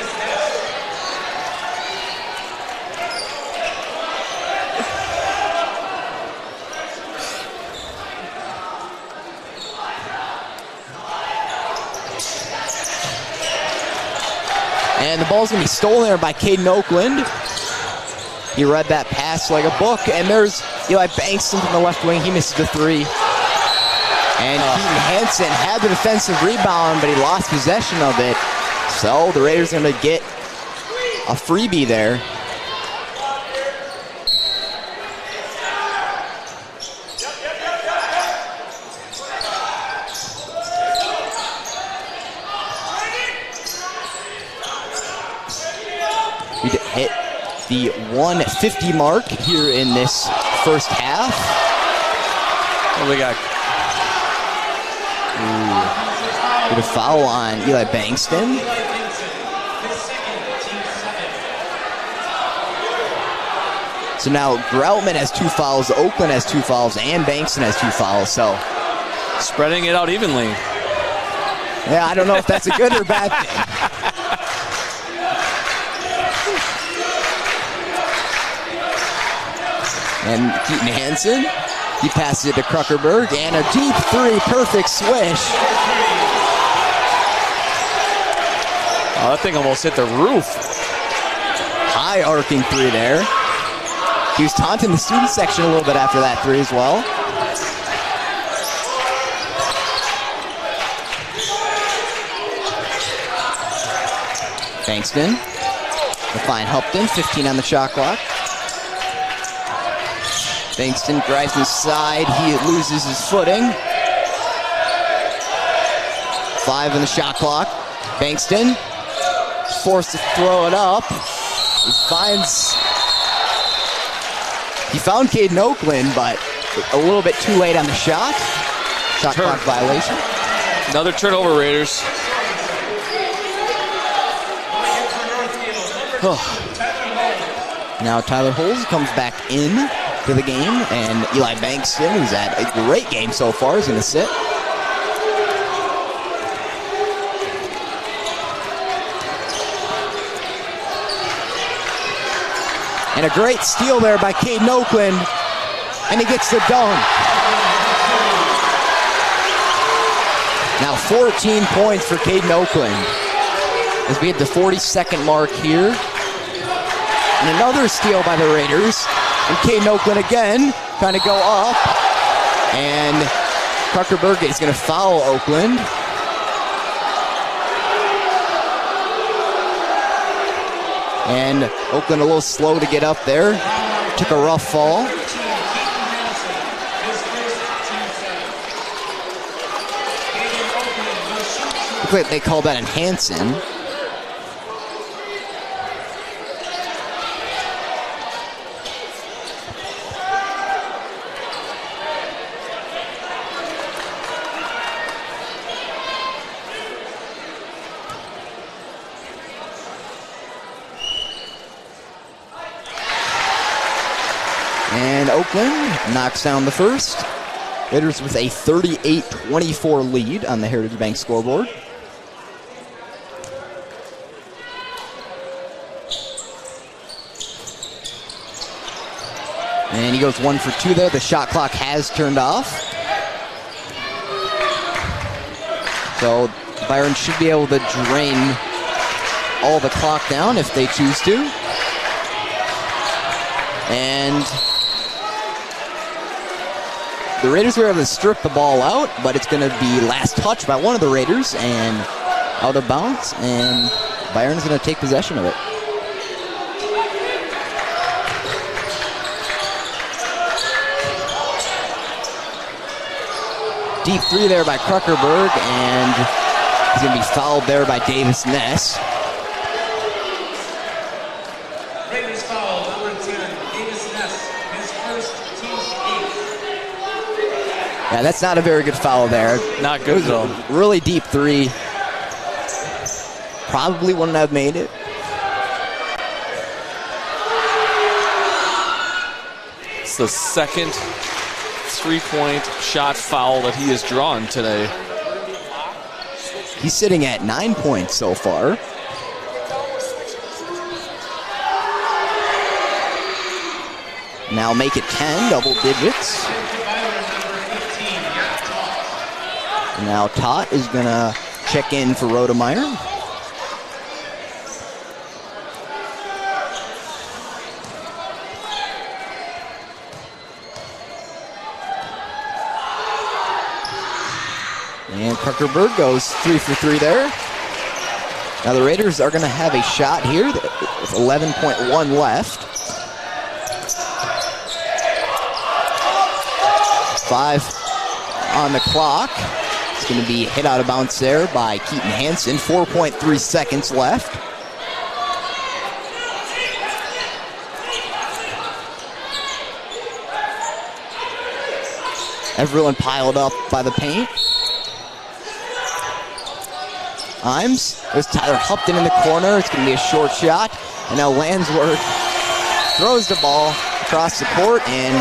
And the ball's going to be stolen there by Caden Oakland. He read that pass like a book, and there's Eli Bankston from the left wing. He misses the three. And Keaton Hansen had the defensive rebound, but he lost possession of it. So the Raiders are going to get a freebie there. We hit the 150 mark here in this first half. What we got? Get a foul on Eli Bankston. So now Groutman has 2 fouls, Oakland has 2 fouls, and Bankston has 2 fouls. So spreading it out evenly. Yeah, I don't know if that's a good or bad thing. And Keaton Hansen, he passes it to Kruckerberg, and a deep three, perfect swish. Oh, that thing almost hit the roof. High arcing three there. He was taunting the student section a little bit after that three as well. Bankston will find Hupton, 15 on the shot clock. Bankston drives inside, he loses his footing. 5 on the shot clock. Bankston forced to throw it up. He finds He found Caden Oakland, but a little bit too late on the shot. Shot clock violation. Another turnover, Raiders. Now Tyler Holes comes back in to the game, and Eli Bankston, who's had a great game so far, is going to sit. And a great steal there by Caden Oakland, and he gets the dunk. Now 14 points for Caden Oakland as we hit the 42nd mark here. And another steal by the Raiders. And Caden Oakland again trying to go up. And Kruckerberg is going to foul Oakland. And Oakland a little slow to get up there. Took a rough fall. Looks like they call that enhancing. And Oakland knocks down the first. Raiders with a 38-24 lead on the Heritage Bank scoreboard. And he goes 1 for 2 there. The shot clock has turned off. So Byron should be able to drain all the clock down if they choose to. And the Raiders were able to strip the ball out, but it's going to be last touch by one of the Raiders and out of bounds, and Byron's going to take possession of it. Deep three there by Kruckerberg, and he's going to be fouled there by Davis Ness. Raiders foul, number 10, Davis Ness, his first team 8. Yeah, that's not a very good foul there. Not good, though. Really deep three. Probably wouldn't have made it. It's the second three-point shot foul that he has drawn today. He's sitting at 9 points so far. Now make it 10, double digits. And now Tot is going to check in for Rodemeyer. And Kruckerberg goes 3 for 3 there. Now the Raiders are going to have a shot here with 11.1 left. 5 on the clock. It's going to be hit out of bounds there by Keaton Hansen. 4.3 seconds left. Everyone piled up by the paint. Imes. There's Tyler Hupton in the corner. It's going to be a short shot. And now Landsworth throws the ball across the court and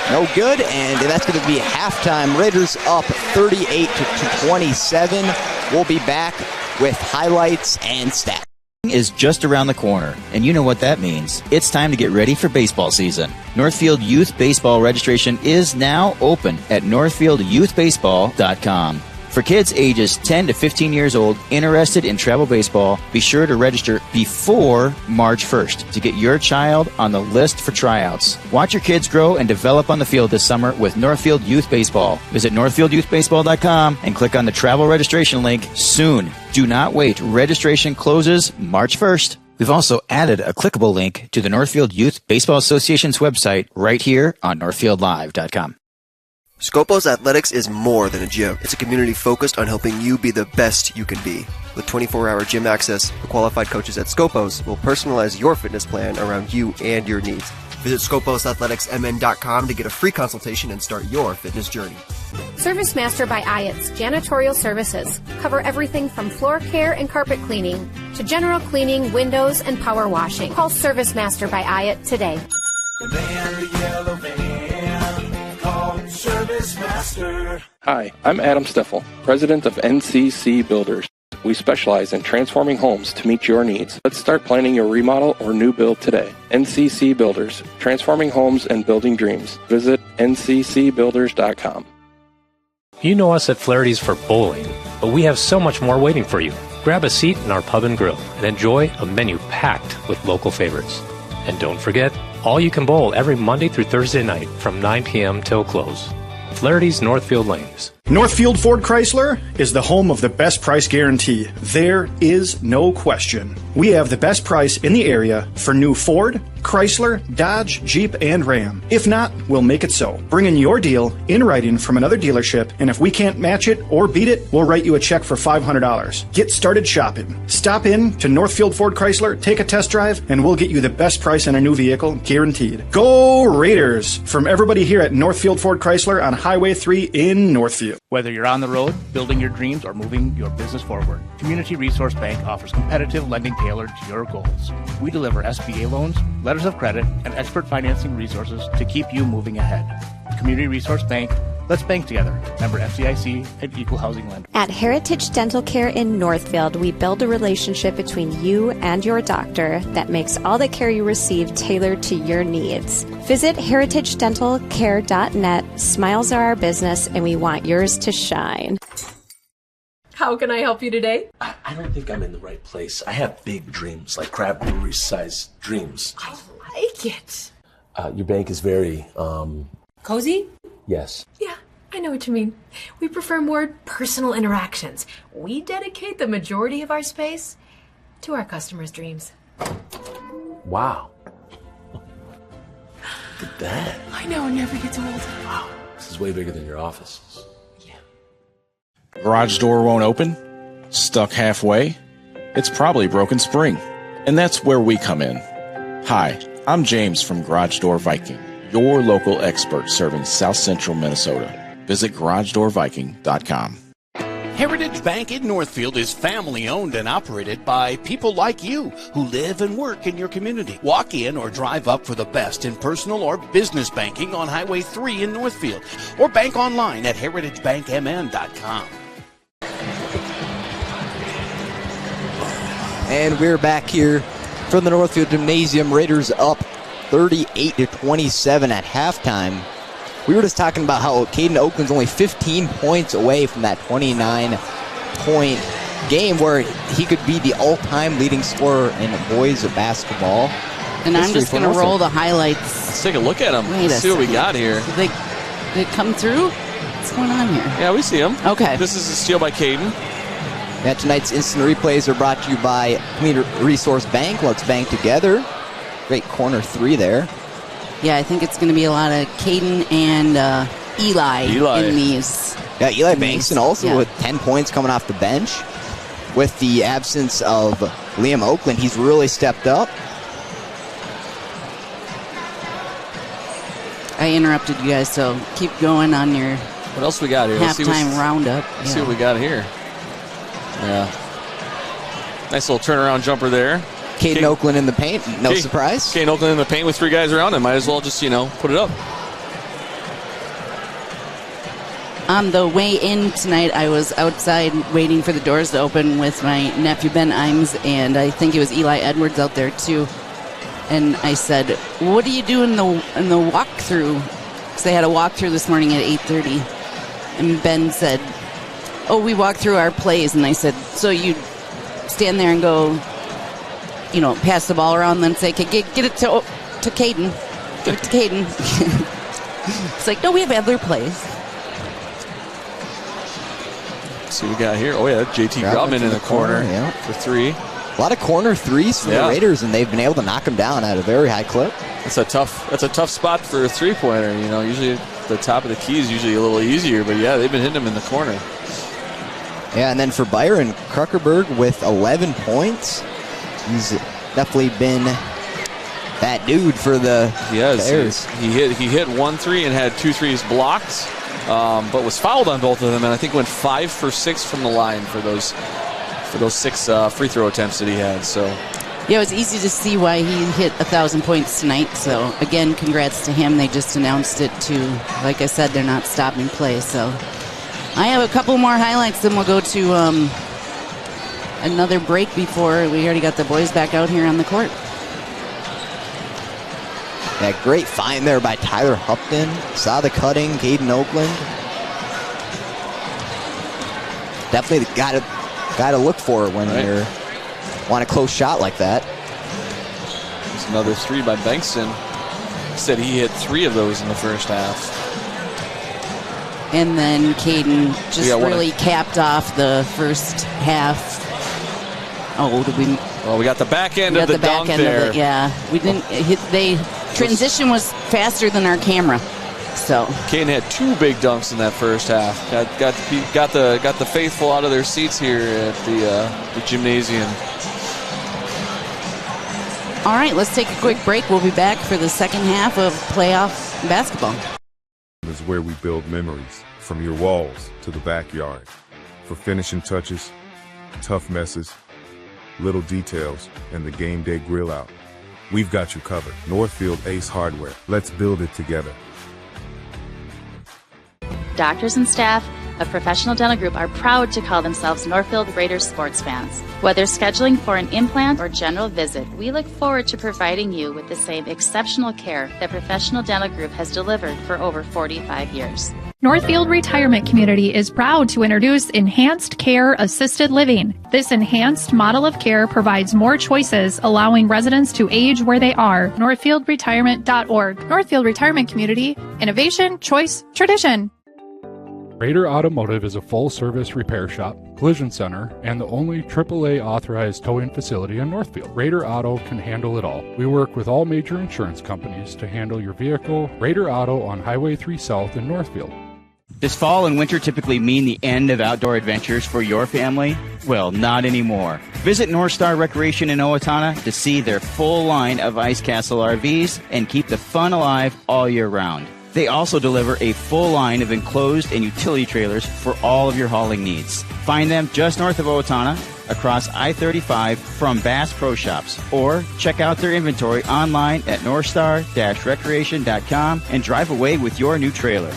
no good. And that's going to be halftime. Raiders up 38-27. We'll be back with highlights and stats. Is just around the corner, and you know what that means. It's time to get ready for baseball season. Northfield Youth Baseball registration is now open at northfieldyouthbaseball.com. For kids ages 10 to 15 years old interested in travel baseball, be sure to register before March 1st to get your child on the list for tryouts. Watch your kids grow and develop on the field this summer with Northfield Youth Baseball. Visit northfieldyouthbaseball.com and click on the travel registration link soon. Do not wait. Registration closes March 1st. We've also added a clickable link to the Northfield Youth Baseball Association's website right here on northfieldlive.com. Scopos Athletics is more than a gym. It's a community focused on helping you be the best you can be. With 24-hour gym access, the qualified coaches at Scopos will personalize your fitness plan around you and your needs. Visit ScoposAthleticsMN.com to get a free consultation and start your fitness journey. Service Master by IATS Janitorial Services cover everything from floor care and carpet cleaning to general cleaning, windows, and power washing. Call Service Master by IATS today. The yellow van, call Service Master. Hi, I'm Adam Steffel, president of NCC Builders. We specialize in transforming homes to meet your needs. Let's start planning your remodel or new build today. NCC Builders, transforming homes and building dreams. Visit nccbuilders.com. You know us at Flaherty's for bowling, but we have so much more waiting for you. Grab a seat in our pub and grill and enjoy a menu packed with local favorites. And don't forget, all you can bowl every Monday through Thursday night from 9 p.m. till close. Flaherty's Northfield Lanes. Northfield Ford Chrysler is the home of the best price guarantee. There is no question. We have the best price in the area for new Ford, Chrysler, Dodge, Jeep, and Ram. If not, we'll make it so. Bring in your deal in writing from another dealership, and if we can't match it or beat it, we'll write you a check for $500. Get started shopping. Stop in to Northfield Ford Chrysler, take a test drive, and we'll get you the best price on a new vehicle, guaranteed. Go Raiders! From everybody here at Northfield Ford Chrysler on Highway 3 in Northfield. Whether you're on the road, building your dreams, or moving your business forward, Community Resource Bank offers competitive lending tailored to your goals. We deliver SBA loans, letters of credit, and expert financing resources to keep you moving ahead. Community Resource Bank, let's bank together. Member FDIC and Equal Housing Lender. At Heritage Dental Care in Northfield, we build a relationship between you and your doctor that makes all the care you receive tailored to your needs. Visit heritagedentalcare.net. Smiles are our business, and we want yours to shine. How can I help you today? I don't think I'm in the right place. I have big dreams, like Crab Brewery-sized dreams. I like it. Your bank is very, Cozy? yes. Yeah, I know what you mean. We prefer more personal interactions. We dedicate the majority of our space to our customers' dreams. Wow. Look at that. I know, it never gets old. Wow. This is way bigger than your office. Garage door won't open? Stuck halfway? It's probably broken spring. And that's where we come in. Hi, I'm James from Garage Door Viking, your local expert serving South Central Minnesota. Visit garagedoorviking.com. Heritage Bank in Northfield is family owned and operated by people like you who live and work in your community. Walk in or drive up for the best in personal or business banking on Highway 3 in Northfield, or bank online at heritagebankmn.com. And we're back here from the Northfield Gymnasium. Raiders up 38-27 at halftime. We were just talking about how Caden Oakland's only 15 points away from that 29-point game where he could be the all-time leading scorer in boys basketball. And I'm just going to roll the highlights. Let's take a look at them. Let's see what we got here. Did they come through? What's going on here? Yeah, we see them. Okay. This is a steal by Caden. Yeah, tonight's instant replays are brought to you by Community Resource Bank. Let's bank together. Great corner three there. Yeah, I think it's going to be a lot of Caden and Eli in these. Yeah, Eli Bankston also with 10 points coming off the bench. With the absence of Liam Oakland, he's really stepped up. I interrupted you guys, so keep going on your what else we got here? Halftime roundup. Let's see what we got here. Yeah. Nice little turnaround jumper there. Caden Oakland in the paint, no surprise. Caden Oakland in the paint with three guys around him. Might as well just, put it up. On the way in tonight, I was outside waiting for the doors to open with my nephew Ben Imes, and I think it was Eli Edwards out there too. And I said, "What do you do in the walkthrough?" Because they had a walkthrough this morning at 8:30, and Ben said, "Oh, we walk through our plays." And I said, "So you stand there and go, pass the ball around, and then say, okay, get it to Caden. Give it to Caden." It's like, no, we have other plays. Let's see what we got here. Oh, yeah, JT Grubman in the corner for three. A lot of corner threes for the Raiders, and they've been able to knock them down at a very high clip. That's a tough spot for a three-pointer. Usually the top of the key is usually a little easier, but yeah, they've been hitting them in the corner. Yeah, and then for Byron, Kruckerberg with 11 points. He's definitely been that dude for the Bears. He hit 1 3 and had 2 3s blocked, but was fouled on both of them, and I think went 5 for 6 from the line for those 6 free throw attempts that he had. So yeah, it was easy to see why he hit 1,000 points tonight. So again, congrats to him. They just announced it too. Like I said, they're not stopping play. So I have a couple more highlights, then we'll go to another break before we already got the boys back out here on the court. That great find there by Tyler Hupton. Saw the cutting, Caden Oakland. Definitely the guy to look for when you want a close shot like that. There's another 3 by Bankston. He said he hit 3 of those in the first half. And then Caden just really capped off the first half. Oh, did we? Well, we got the back end of the dunk there. Yeah, we didn't hit. Transition was faster than our camera. So Caden had 2 big dunks in that first half. Got the faithful out of their seats here at the gymnasium. All right, let's take a quick break. We'll be back for the second half of playoff basketball. Is where we build memories, from your walls to the backyard. For finishing touches, tough messes, little details, and the game day grill out. We've got you covered. Northfield Ace Hardware. Let's build it together. Doctors and staff of Professional Dental Group are proud to call themselves Northfield Raiders sports fans. Whether scheduling for an implant or general visit, we look forward to providing you with the same exceptional care that Professional Dental Group has delivered for over 45 years. Northfield Retirement Community is proud to introduce Enhanced Care Assisted Living. This enhanced model of care provides more choices, allowing residents to age where they are. NorthfieldRetirement.org. Northfield Retirement Community. Innovation, choice, tradition. Raider Automotive is a full-service repair shop, collision center, and the only AAA authorized towing facility in Northfield. Raider Auto can handle it all. We work with all major insurance companies to handle your vehicle. Raider Auto on Highway 3 South in Northfield. Does fall and winter typically mean the end of outdoor adventures for your family? Well, not anymore. Visit North Star Recreation in Owatonna to see their full line of Ice Castle RVs and keep the fun alive all year round. They also deliver a full line of enclosed and utility trailers for all of your hauling needs. Find them just north of Owatonna, across I-35 from Bass Pro Shops, or check out their inventory online at northstar-recreation.com and drive away with your new trailer.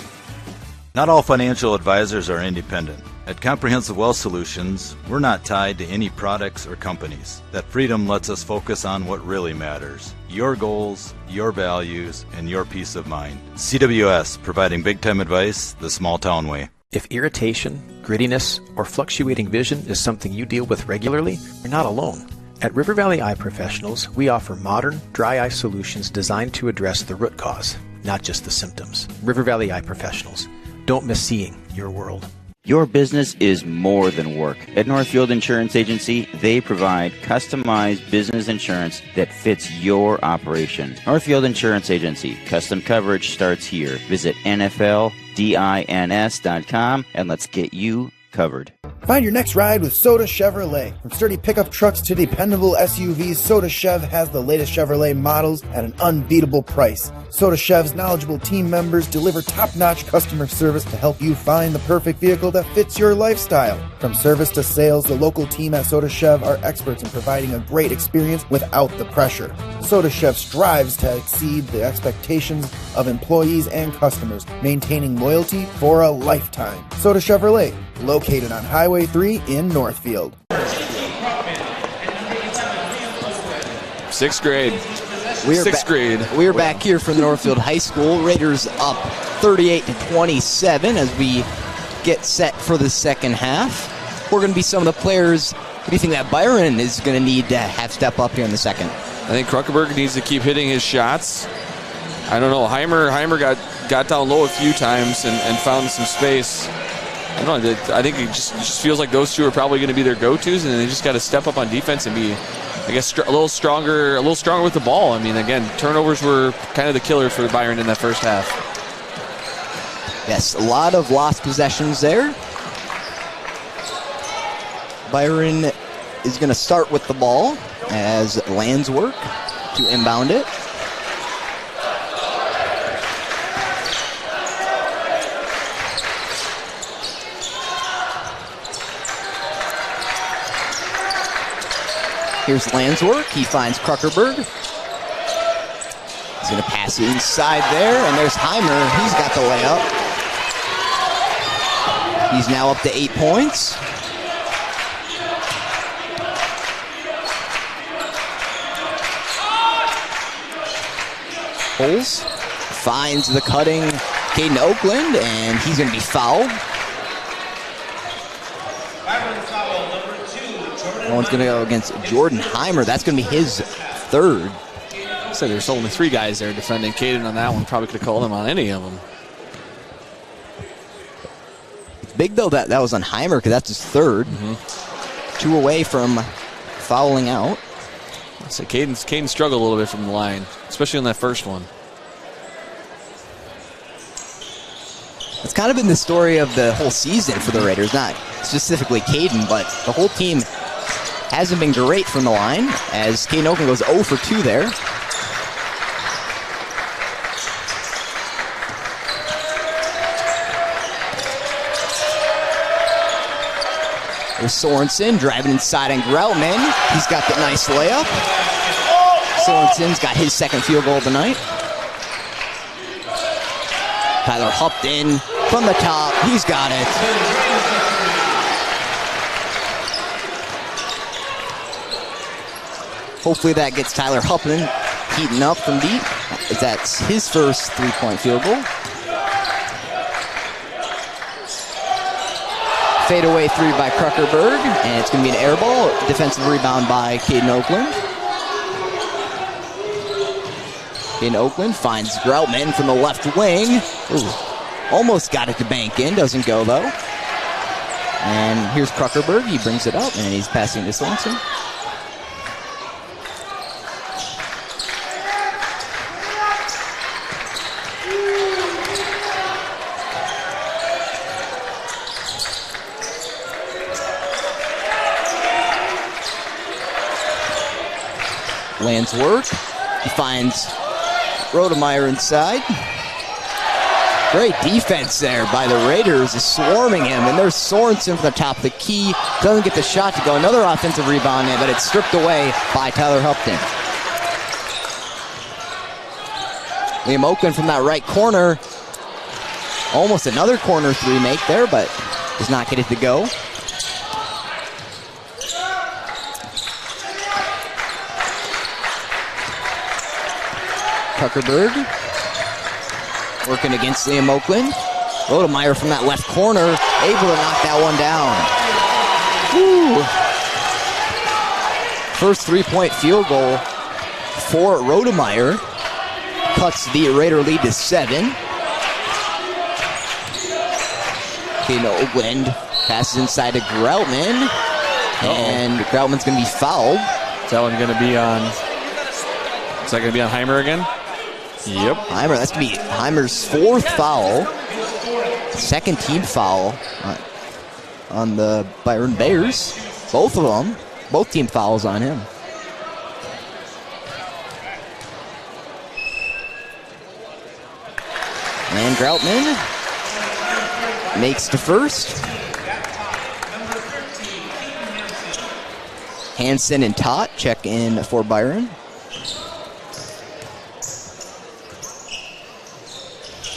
Not all financial advisors are independent. At Comprehensive Wealth Solutions, we're not tied to any products or companies. That freedom lets us focus on what really matters: your goals, your values, and your peace of mind. CWS, providing big-time advice the small-town way. If irritation, grittiness, or fluctuating vision is something you deal with regularly, you're not alone. At River Valley Eye Professionals, we offer modern, dry eye solutions designed to address the root cause, not just the symptoms. River Valley Eye Professionals. Don't miss seeing your world. Your business is more than work. At Northfield Insurance Agency, they provide customized business insurance that fits your operation. Northfield Insurance Agency. Custom coverage starts here. Visit NFLDINS.com and let's get you covered. Find your next ride with Soda Chevrolet. From sturdy pickup trucks to dependable SUVs, Soda Chev has the latest Chevrolet models at an unbeatable price. Soda Chev's knowledgeable team members deliver top-notch customer service to help you find the perfect vehicle that fits your lifestyle. From service to sales, the local team at Soda Chev are experts in providing a great experience without the pressure. Soda Chev strives to exceed the expectations of employees and customers, maintaining loyalty for a lifetime. Soda Chevrolet, located on Highway 3 in Northfield. 6th grade. We're back here from Northfield High School. Raiders up 38-27 as we get set for the second half. We're going to be some of the players. What do you think that Byron is going to need to have step up here in the second? I think Kruckenberg needs to keep hitting his shots. I don't know. Heimer got down low a few times and found some space. I don't know. I think it just feels like those two are probably going to be their go-tos, and they just got to step up on defense and be, I guess, a little stronger with the ball. I mean, again, turnovers were kind of the killer for Byron in that first half. Yes, a lot of lost possessions there. Byron is going to start with the ball as Landswork to inbound it. Here's Landswork. He finds Kruckerberg. He's going to pass it inside there, and there's Heimer. He's got the layup. He's now up to 8 points. Holes finds the cutting Caden Oakland, and he's going to be fouled. That one's going to go against Jordan Heimer. That's going to be his third. So there's only 3 guys there defending Caden on that one. Probably could have called him on any of them. It's big, though, that was on Heimer because that's his third. 2 away from fouling out. So Caden struggled a little bit from the line, especially on that first one. It's kind of been the story of the whole season for the Raiders, not specifically Caden, but the whole team hasn't been great from the line, as Caden Oakland goes 0 for 2 there. There's Sorensen driving inside on Groutman. He's got the nice layup. Sorensen's got his second field goal of the night. Tyler Hupton from the top. He's got it. Hopefully that gets Tyler Hupton heating up from deep, as that's his first 3-point field goal. Fadeaway 3 by Kruckerberg, and it's going to be an air ball. Defensive rebound by Caden Oakland. Caden Oakland finds Groutman from the left wing. Ooh, almost got it to bank in, doesn't go though. And here's Kruckerberg, he brings it up, and he's passing to Sorensen. Landswork. He finds Rodemeyer inside. Great defense there by the Raiders, is swarming him, and there's Sorensen from the top of the key. Doesn't get the shot to go. Another offensive rebound in, but it's stripped away by Tyler Hupton. Liam Oakland from that right corner. Almost another corner 3 make there, but does not get it to go. Kruckerberg working against Liam Oakland. Rodemeyer from that left corner, able to knock that one down. Woo. First 3-point field goal for Rodemeyer. Cuts the Raider lead to 7. Caden Oakland passes inside to Groutman. And Groutman's going to be fouled. Is that one going to be on? Is that going to be on Heimer again? Yep. Heimer, that's going to be Heimer's 4th foul. 2nd team foul on the Byron Bears. Both of them. Both team fouls on him. And Groutman makes the first. Hansen and Tott check in for Byron.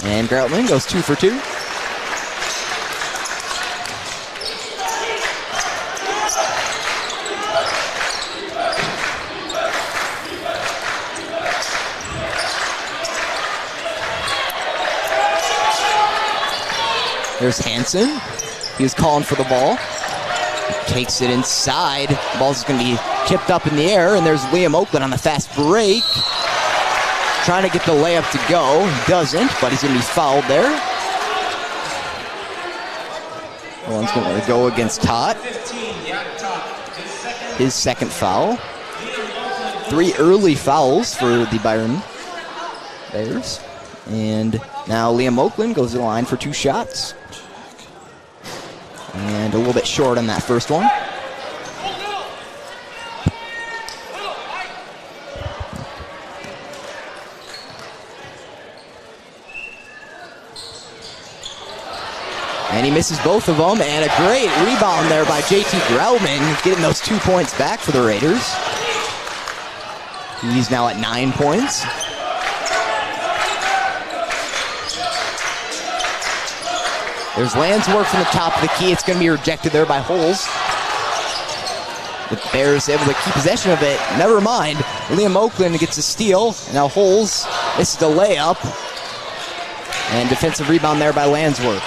And Groutman goes 2 for 2. There's Hansen. He was calling for the ball. Takes it inside. The ball's going to be tipped up in the air, and there's Liam Oakland on the fast break. Trying to get the layup to go. He doesn't, but he's going to be fouled there. One's going to go against Tott. His 2nd foul. 3 early fouls for the Byron Bears. And now Liam Oakland goes to the line for 2 shots. And a little bit short on that first one. And he misses both of them, and a great rebound there by JT Groutman, getting those 2 points back for the Raiders. He's now at 9 points. There's Landswork from the top of the key. It's going to be rejected there by Holes. The Bears able to keep possession of it. Never mind. Liam Oakland gets a steal. Now Holes. This is the layup. And defensive rebound there by Landswork.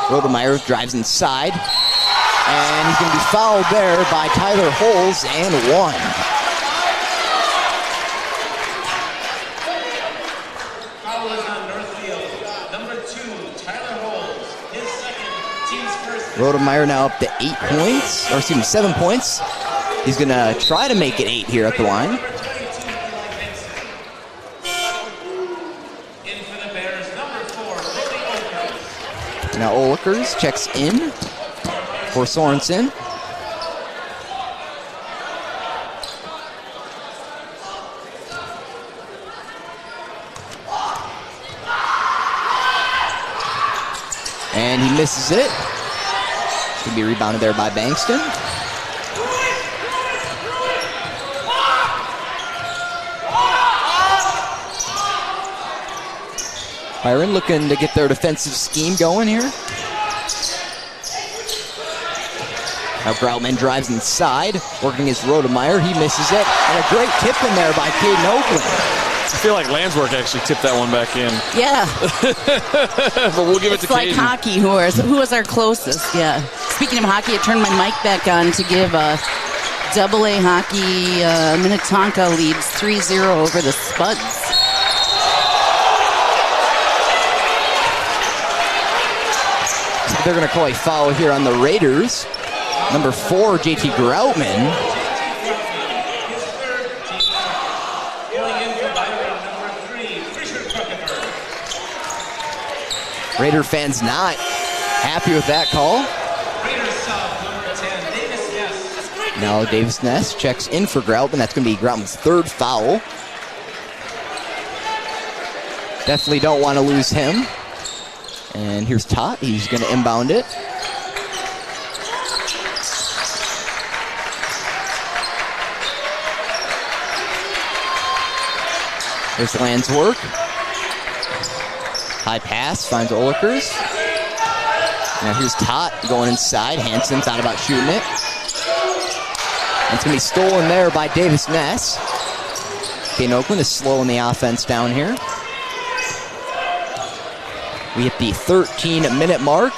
Rodemeyer drives inside. And he's going to be fouled there by Tyler Holes and one. Foul is on Northfield. Number 2, Tyler Holes. His second, team's first. Rodemeyer now up to 8 points. Or excuse me, 7 points. He's going to try to make it 8 here at the line. In for the Bears, number 4, Now Olikers checks in for Sorensen. And he misses it. It's going to be rebounded there by Bankston. Byron looking to get their defensive scheme going here. Now Groutman drives inside, working against Rodemeyer. He misses it. And a great tip in there by Caden Oakland. I feel like Landswork actually tipped that one back in. Yeah. But we'll give it to Caden. It's like hockey. Who was our closest? Yeah. Speaking of hockey, I turned my mic back on to give AA hockey. Minnetonka leads 3-0 over the Spuds. They're going to call a foul here on the Raiders. Number 4, JT Groutman. Raider fans not happy with that call. Now Davis Ness checks in for Groutman. That's going to be Groutman's 3rd foul. Definitely don't want to lose him. And here's Tot. He's going to inbound it. There's Landswork. High pass, finds Olikers. Now here's Tot going inside. Hanson thought about shooting it. It's going to be stolen there by Davis Ness. Caden Oakland is slowing the offense down here. We hit the 13-minute mark.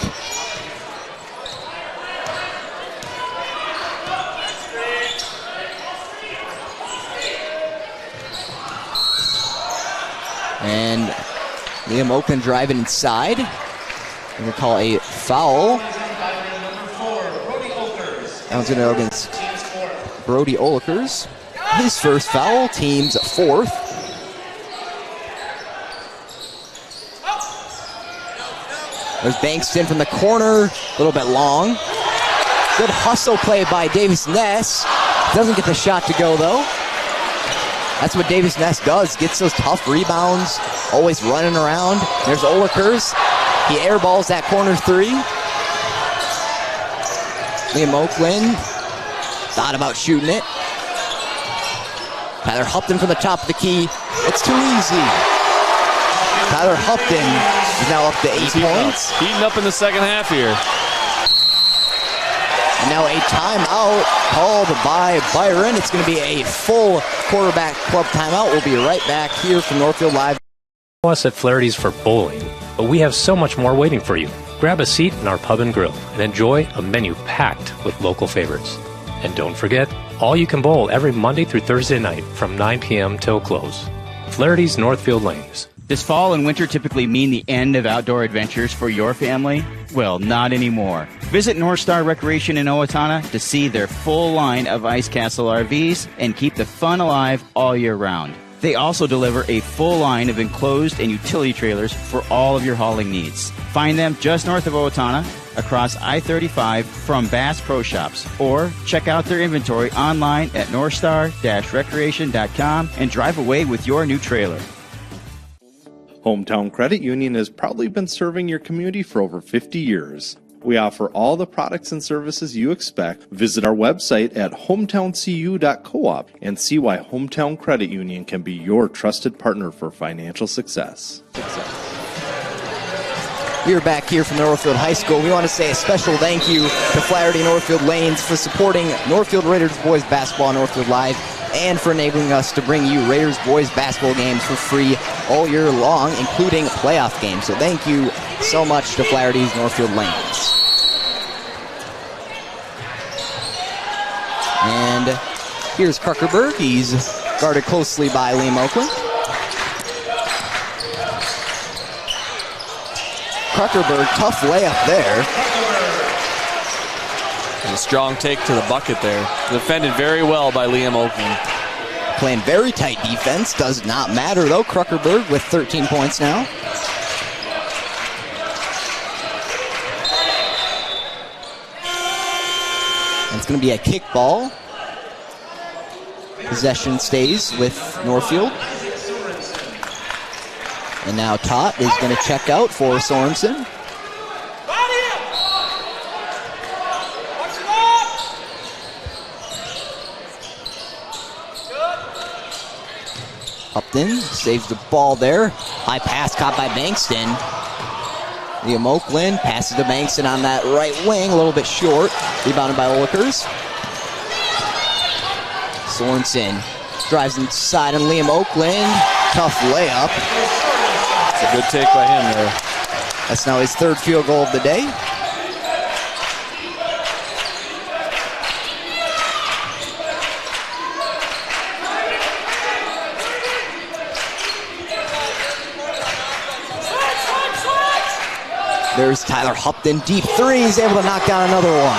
And Liam Oakland driving inside. We're going to call a foul. That one's going to go against Brody Olikers. His first foul, team's 4th. There's Bankston from the corner, a little bit long. Good hustle play by Davis Ness. Doesn't get the shot to go, though. That's what Davis Ness does, gets those tough rebounds, always running around. There's Olikers. He airballs that corner 3. Liam Oakland thought about shooting it. Tyler Hupton from the top of the key. It's too easy. Tyler Hupton is now up to 8 points. Heating up in the second half here. And now a timeout called by Byron. It's going to be a full quarterback club timeout. We'll be right back here from Northfield Live. Us at Flaherty's for bowling, but we have so much more waiting for you. Grab a seat in our pub and grill and enjoy a menu packed with local favorites. And don't forget, all you can bowl every Monday through Thursday night from 9 p.m. till close. Flaherty's Northfield Lanes. Does fall and winter typically mean the end of outdoor adventures for your family? Well, not anymore. Visit North Star Recreation in Owatonna to see their full line of Ice Castle RVs and keep the fun alive all year round. They also deliver a full line of enclosed and utility trailers for all of your hauling needs. Find them just north of Owatonna, across I-35 from Bass Pro Shops, or check out their inventory online at northstar-recreation.com and drive away with your new trailer. Hometown Credit Union has proudly been serving your community for over 50 years. We offer all the products and services you expect. Visit our website at hometowncu.coop and see why Hometown Credit Union can be your trusted partner for financial success. We're back here from Northfield High School. We want to say a special thank you to Flaherty Northfield Lanes for supporting Northfield Raiders boys basketball on Northfield Live and for enabling us to bring you Raiders boys basketball games for free all year long, including playoff games. So thank you so much to Flaherty's Northfield Lanes. And here's Kruckerberg. He's guarded closely by Liam Oakland. Kruckerberg, tough layup there. And a strong take to the bucket there. Defended very well by Liam Oakland. Playing very tight defense. Does not matter, though. Kruckerberg with 13 points now. And it's going to be a kick ball. Possession stays with Northfield. And now Tott is going to check out for Sorensen. Upton saves the ball there. High pass caught by Bankston. Liam Oakland passes to Bankston on that right wing, a little bit short. Rebounded by Olikers. Sorensen drives inside on Liam Oakland. Tough layup. It's a good take by him there. That's now his third field goal of the day. There's Tyler Hupton, deep three. He's able to knock down another one.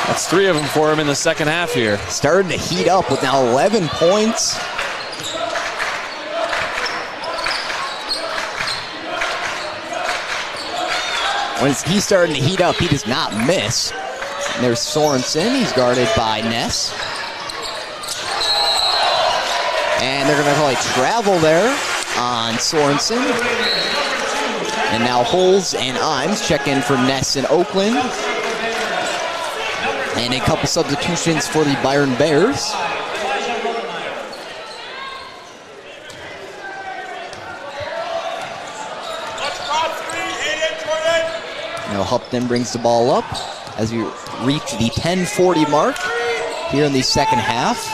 That's 3 of them for him in the second half here. Starting to heat up with now 11 points. When he's starting to heat up, he does not miss. And there's Sorensen. He's guarded by Ness. And they're going to call a travel there on Sorensen. And now Holes and Imes check in for Ness and Oakland. And a couple substitutions for the Byron Bears. Now Hupton brings the ball up as we reach the 10:40 mark here in the second half.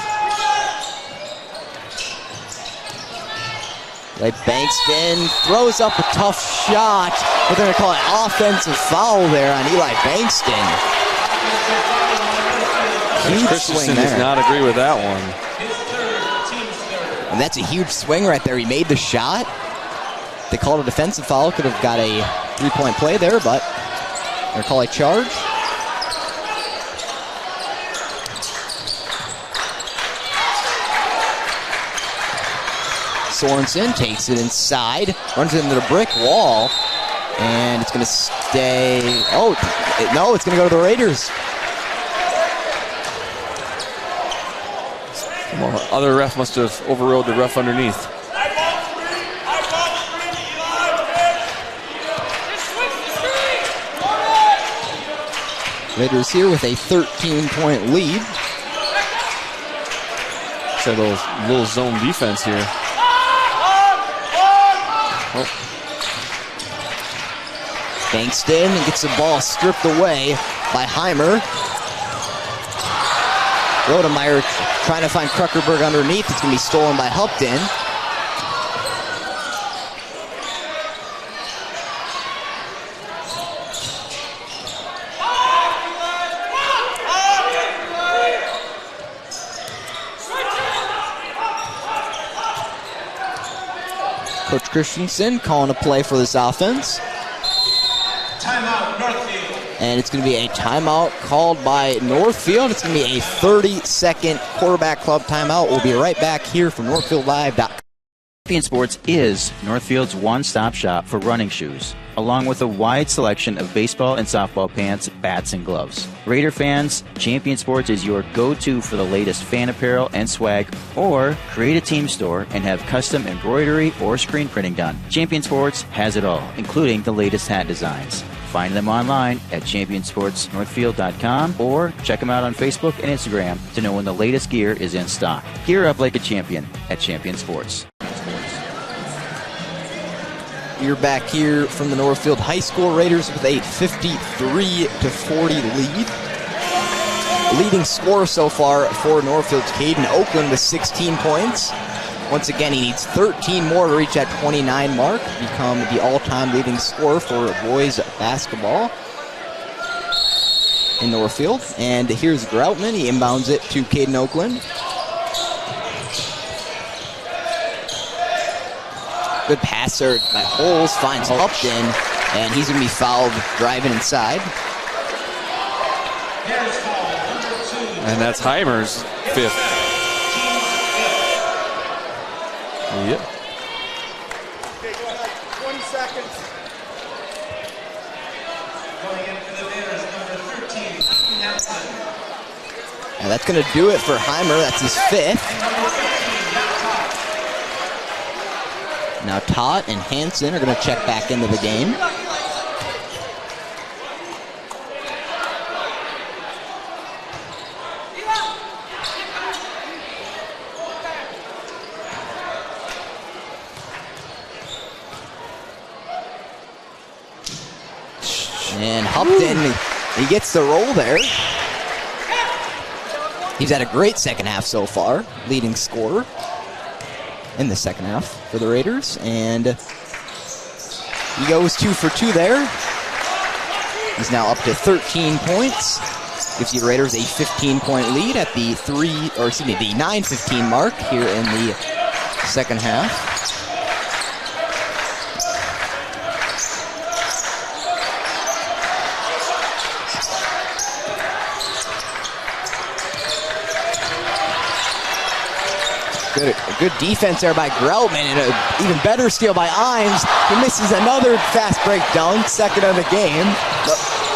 Bankston throws up a tough shot, but they're going to call an offensive foul there on Eli Bankston. Huge Christensen swing there. does not agree with that one. And that's a huge swing right there. He made the shot. They called a defensive foul. Could have got a three-point play there, but they're going to call a charge. Sorensen takes it inside, runs it into the brick wall, and it's going to stay. Oh, no, it's going to go to the Raiders. Well, the other ref must have overrode the ref underneath. Raiders here with a 13-point lead. So a little zone defense here. Oh. Bankston gets the ball stripped away by Heimer. Rodemeyer trying to find Kruckerberg underneath. It's going to be stolen by Hupton. Coach Christensen calling a play for this offense. Timeout, Northfield. And it's going to be a timeout called by Northfield. It's going to be a 30-second quarterback club timeout. We'll be right back here from NorthfieldLive.com. Champion Sports is Northfield's one-stop shop for running shoes, along with a wide selection of baseball and softball pants, bats, and gloves. Raider fans, Champion Sports is your go-to for the latest fan apparel and swag, or create a team store and have custom embroidery or screen printing done. Champion Sports has it all, including the latest hat designs. Find them online at championsportsnorthfield.com or check them out on Facebook and Instagram to know when the latest gear is in stock. Gear up like a champion at Champion Sports. You're back here from the Northfield High School Raiders with a 53-40 lead. Leading scorer so far for Northfield's Caden Oakland with 16 points. Once again, he needs 13 more to reach that 29 mark, become the all-time leading scorer for boys basketball in Northfield. And here's Groutman. He inbounds it to Caden Oakland. Good passer by Holes, finds Upton, and he's going to be fouled driving inside. And that's Heimer's fifth. Yep. Okay, go ahead. 20 seconds. Going in for the Bears, number 13, Nelson. And that's going to do it for Heimer. That's his fifth. Now Todd and Hansen are going to check back into the game. And Hupton, he gets the roll there. He's had a great second half so far, leading scorer in the second half for the Raiders. And he goes 2 for 2 there. He's now up to 13 points. Gives the Raiders a 15-point lead at the 9:15 mark here in the second half. Good defense there by Groutman, and an even better steal by Imes. He misses another fast break dunk, second of the game.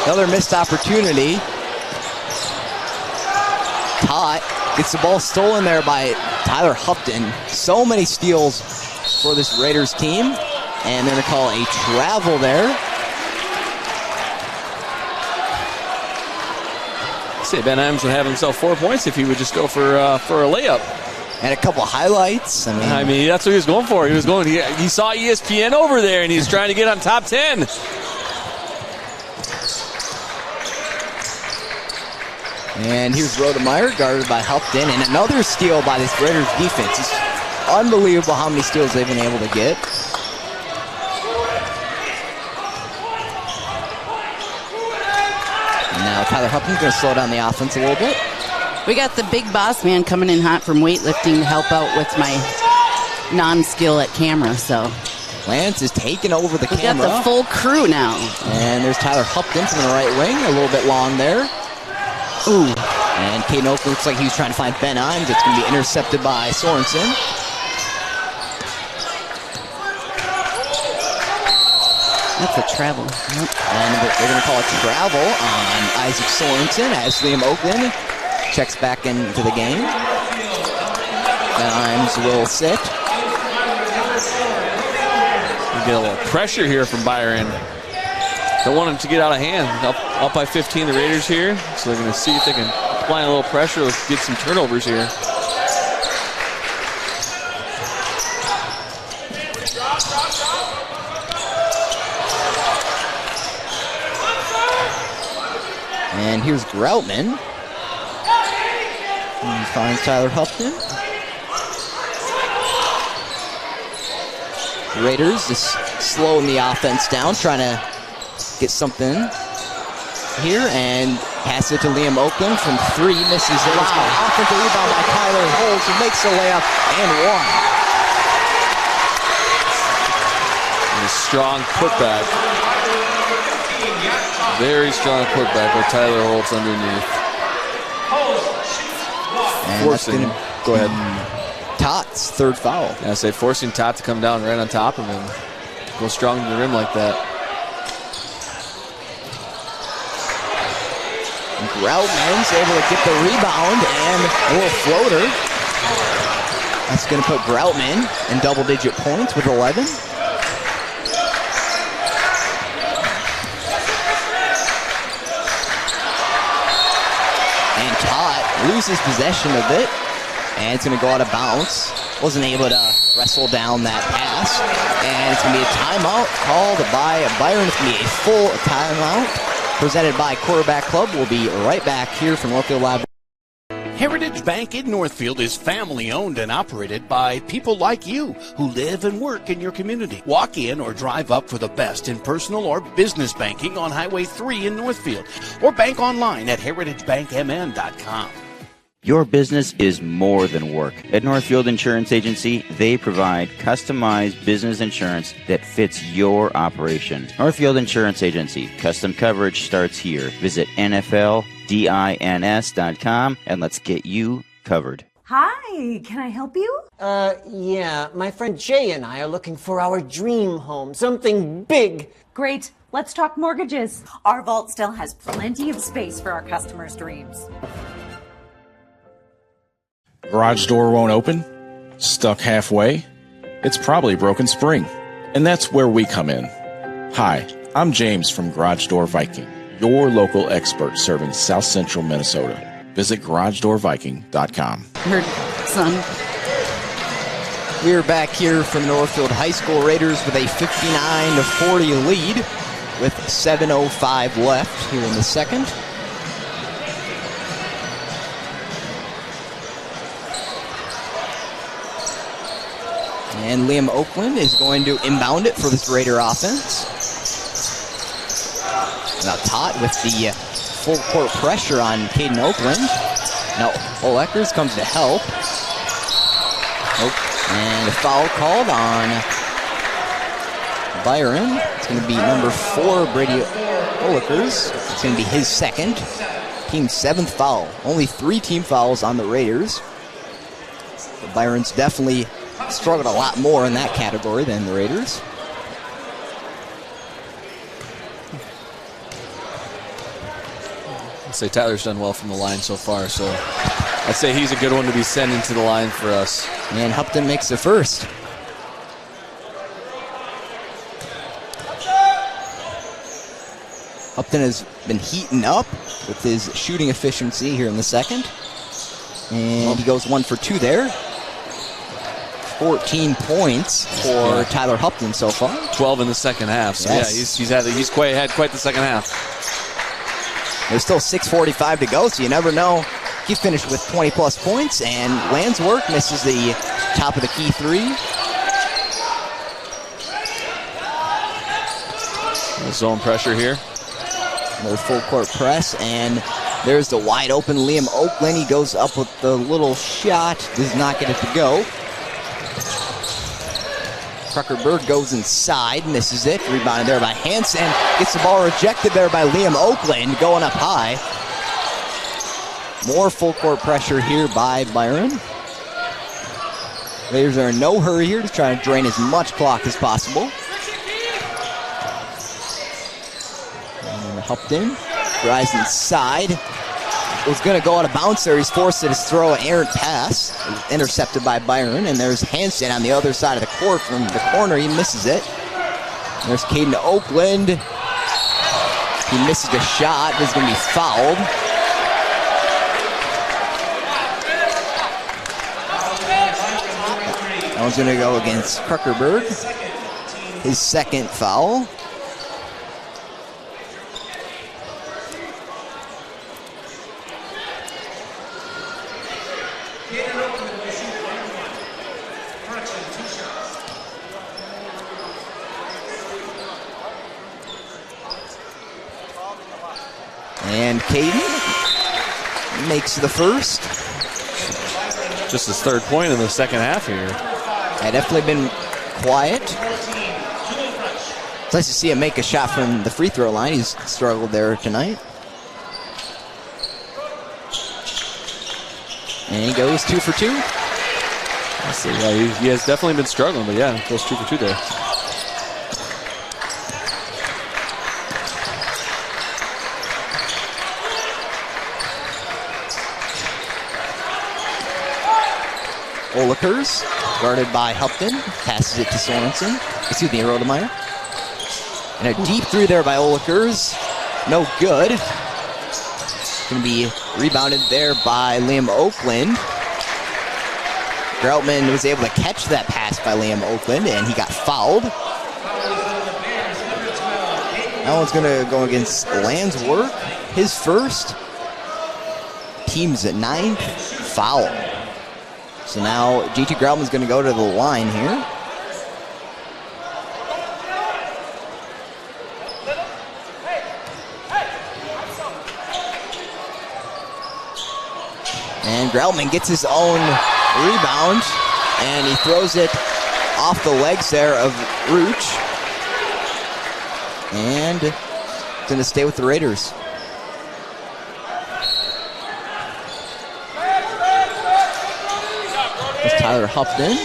Another missed opportunity. Todd gets the ball stolen there by Tyler Hupton. So many steals for this Raiders team, and they're going to call a travel there. I'd say Ben Imes would have himself 4 points if he would just go for a layup. And a couple highlights. I mean, that's what he was going for. He saw ESPN over there, and he's trying to get on top 10. And here's Rodemeyer, guarded by Hupton, and another steal by this Raiders defense. It's unbelievable how many steals they've been able to get. And now Tyler Hupton's going to slow down the offense a little bit. We got the big boss man coming in hot from weightlifting to help out with my non-skill at camera, so. Lance is taking over the camera. We got the full crew now. And there's Tyler Hupton from the right wing, a little bit long there. Ooh. And Caden Oak looks like he was trying to find Ben Imes. It's going to be intercepted by Sorensen. That's a travel. Yep. And they're going to call it travel on Isaac Sorensen as Liam Oakland checks back into the game. Ben Imes will sit. We get a little pressure here from Byron. Don't want him to get out of hand. Up by 15, the Raiders here. So they're going to see if they can apply a little pressure. Let's get some turnovers here. And here's Groutman. He finds Tyler Hupton. The Raiders just slowing the offense down, trying to get something here, and pass it to Liam Oakland from 3, misses it. Wow. Offensive rebound by Tyler Holes, who makes the layup and one. And a strong putback. Very strong putback by Tyler Holtz underneath. And Forcing. go ahead. Tott's third foul. Yeah, I say forcing Tott to come down right on top of him. Go strong to the rim like that. Groutman's able to get the rebound and a little floater. That's going to put Groutman in double-digit points with 11. And Todd loses possession of it. And it's going to go out of bounds. Wasn't able to wrestle down that pass. And it's going to be a timeout called by Byron. It's going to be a full timeout presented by Quarterback Club. We'll be right back here from Northfield Live. Heritage Bank in Northfield is family owned and operated by people like you who live and work in your community. Walk in or drive up for the best in personal or business banking on Highway 3 in Northfield, or bank online at heritagebankmn.com. Your business is more than work. At Northfield Insurance Agency, they provide customized business insurance that fits your operation. Northfield Insurance Agency. Custom coverage starts here. Visit NFLDINS.com and let's get you covered. Hi, can I help you? Yeah, my friend Jay and I are looking for our dream home, something big. Great, let's talk mortgages. Our vault still has plenty of space for our customers' dreams. Garage door won't open? Stuck halfway? It's probably broken spring. And that's where we come in. Hi, I'm James from Garage Door Viking, your local expert serving South Central Minnesota. Visit garagedoorviking.com. Heard, son. We're back here from Northfield High School Raiders with a 59-40 lead with 7:05 left here in the second. And Liam Oakland is going to inbound it for this Raider offense. Now Todd with the full court pressure on Caden Oakland. Now Oleckers comes to help. And a foul called on Byron. It's going to be number 4, Brady Oleckers. It's going to be his second. Team's 7th foul. Only 3 team fouls on the Raiders. But Byron's definitely struggled a lot more in that category than the Raiders. I'd say Tyler's done well from the line so far, so I'd say he's a good one to be sending to the line for us. And Hupton makes the first. Hupton has been heating up with his shooting efficiency here in the second. And he goes 1 for 2 there. 14 points for Tyler Hupton so far. 12 in the second half. So yes. He's had quite the second half. There's still 6:45 to go, so you never know. He finished with 20-plus points, and Landswork misses the top of the key 3. Zone pressure here. Another full court press, and there's the wide open Liam Oakland. He goes up with the little shot, does not get it to go. Trucker Bird goes inside, misses it. Rebounded there by Hansen. Gets the ball rejected there by Liam Oakland, going up high. More full court pressure here by Byron. Raiders are in no hurry here to try to drain as much clock as possible. And Hupton drives inside. Was going to go out of bounds there. He's forced to throw an errant pass. Intercepted by Byron. And there's Hansen on the other side of the court from the corner. He misses it. There's Caden Oakland. He misses the shot. He's going to be fouled. That one's going to go against Kruckerberg. His second foul. And Caden makes the first. Just his 3rd point in the second half here. Had definitely been quiet. It's nice to see him make a shot from the free throw line. He's struggled there tonight. And he goes 2 for 2. So, yeah, he has definitely been struggling, but yeah, goes 2 for 2 there. Olikers, guarded by Hupton, passes it to Sorensen. Excuse me, Rodemeyer. And a deep three there by Olikers. No good. Going to be rebounded there by Liam Oakland. Groutman was able to catch that pass by Liam Oakland, and he got fouled. That one's going to go against Landsworth. His first. Team's at 9th foul. So now JT Groutman's going to go to the line here. And Groutman gets his own rebound, and he throws it off the legs there of Rooch. And going to stay with the Raiders. There's Tyler Hupton.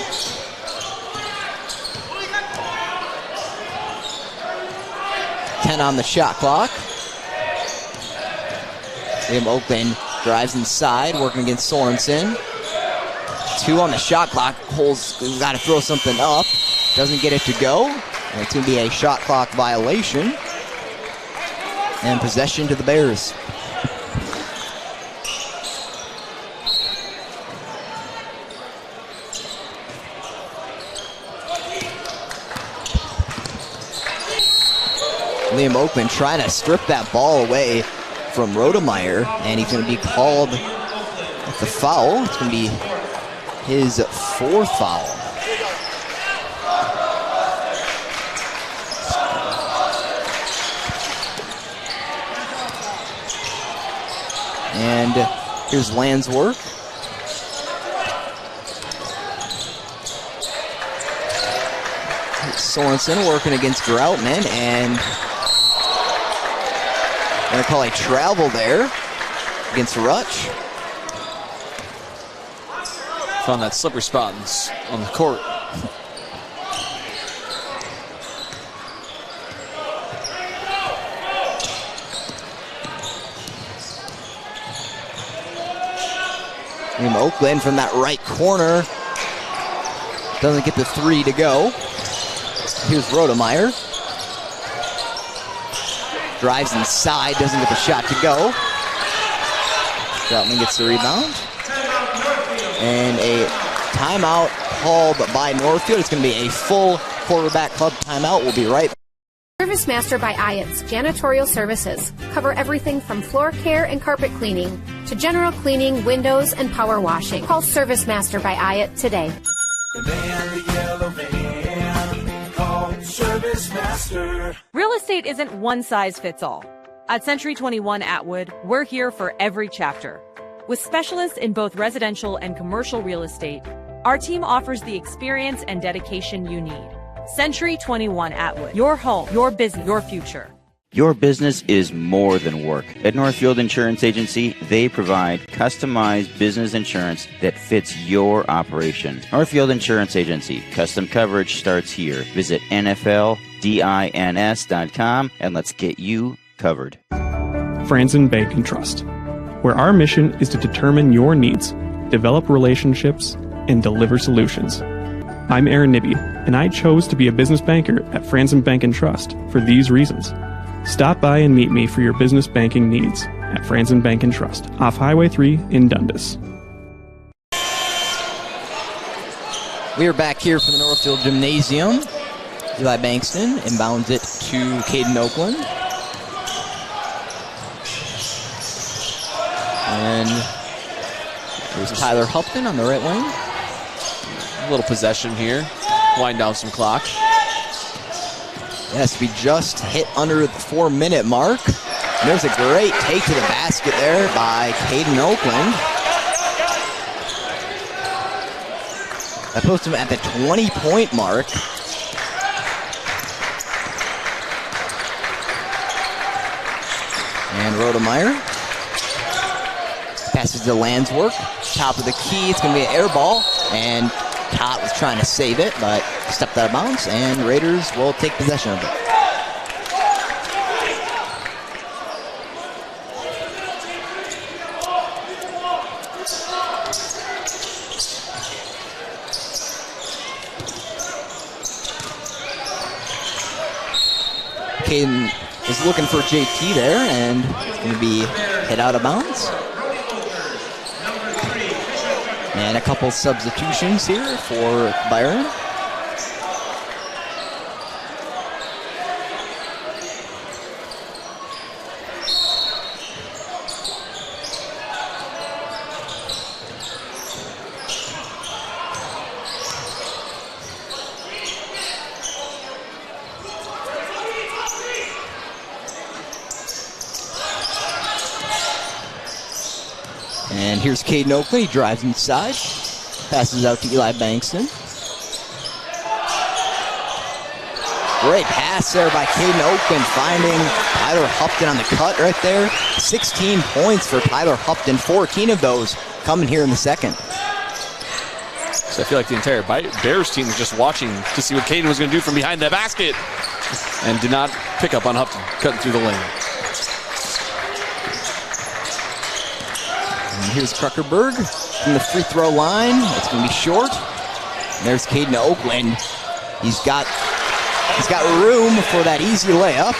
Ten on the shot clock. Liam Oakland drives inside, working against Sorensen. 2 on the shot clock. Cole's got to throw something up. Doesn't get it to go. And it's going to be a shot clock violation. And possession to the Bears. Liam Oakland trying to strip that ball away from Rodemeyer, and he's going to be called at the foul. It's going to be his 4th foul. And here's Landsworth. Sorensen working against Groutman, and going to call a travel there against Rutch. Found that slippery spot on the court. Liam Oakland from that right corner. Doesn't get the 3 to go. Here's Rodemeyer. Drives inside, doesn't get the shot to go. Groutman gets the rebound. And a timeout called by Northfield. It's going to be a full quarterback club timeout. We'll be right back. Service Master by Ayatt's Janitorial Services cover everything from floor care and carpet cleaning to general cleaning, windows, and power washing. Call Service Master by Ayatt today. The van, the yellow van, called Service Master. Real estate isn't one size fits all. At Century 21 Atwood, we're here for every chapter. With specialists in both residential and commercial real estate, our team offers the experience and dedication you need. Century 21 Atwood, your home, your business, your future. Your business is more than work. At Northfield Insurance Agency, they provide customized business insurance that fits your operation. Northfield Insurance Agency, custom coverage starts here. Visit NFLDINS.com and let's get you covered. Franzen Bank and Trust, where our mission is to determine your needs, develop relationships, and deliver solutions. I'm Aaron Nibby, and I chose to be a business banker at Franzen Bank and Trust for these reasons. Stop by and meet me for your business banking needs at Franzen Bank and Trust, off Highway 3 in Dundas. We are back here from the Northfield Gymnasium. Eli Bankston inbounds it to Caden Oakland. And there's Tyler Hupton on the right wing. A little possession here. Wind down some clock. Yes, we just hit under the 4-minute mark. And there's a great take to the basket there by Caden Oakland. That puts him at the 20-point mark. And Rodemeyer passes to Landsworth. Top of the key. It's going to be an air ball. And Tot was trying to save it, but stepped out of bounds, and Raiders will take possession of it. Caden is looking for JT there, and it's going to be hit out of bounds. And a couple substitutions here for Byron. And here's Caden Oakley. He drives inside. Passes out to Eli Bankston. Great pass there by Caden Oakland, finding Tyler Hupton on the cut right there. 16 points for Tyler Hupton, 14 of those coming here in the second. So I feel like the entire Bears team was just watching to see what Caden was going to do from behind the basket and did not pick up on Hupton cutting through the lane. And here's Kruckerberg from the free throw line. It's going to be short. And there's Caden Oakland. He's got room for that easy layup.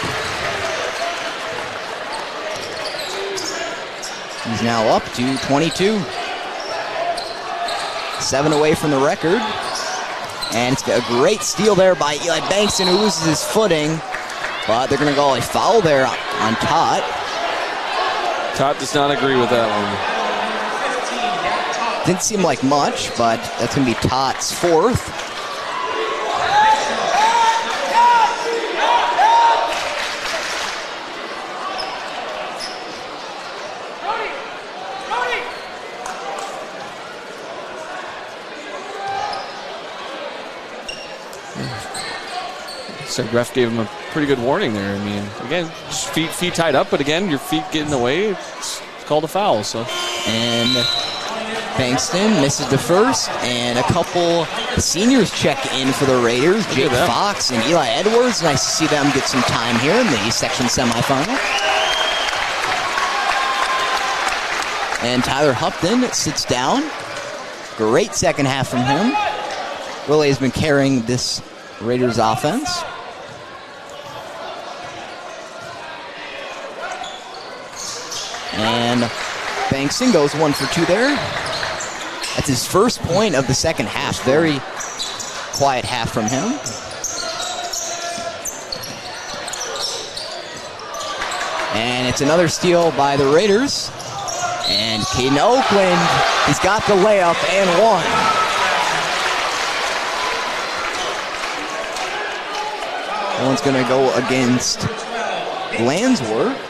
He's now up to 22. 7 away from the record. And it's a great steal there by Eli Bankston, who loses his footing. But they're going to call a foul there on Tot. Tot does not agree with that one. Didn't seem like much, but that's going to be Tot's fourth. So ref gave him a pretty good warning there. I mean, again, just feet tied up, but again, your feet get in the way. It's called a foul. So, and Bankston misses the first, and a couple seniors check in for the Raiders. Jake Fox and Eli Edwards. Nice to see them get some time here in the section semifinal. And Tyler Hupton sits down. Great second half from him. Really has been carrying this Raiders offense. And Bankston goes 1 for 2 there. That's his first point of the second half. Very quiet half from him. And it's another steal by the Raiders. And Caden Oakland, he's got the layup and one. That one's going to go against Landsworth.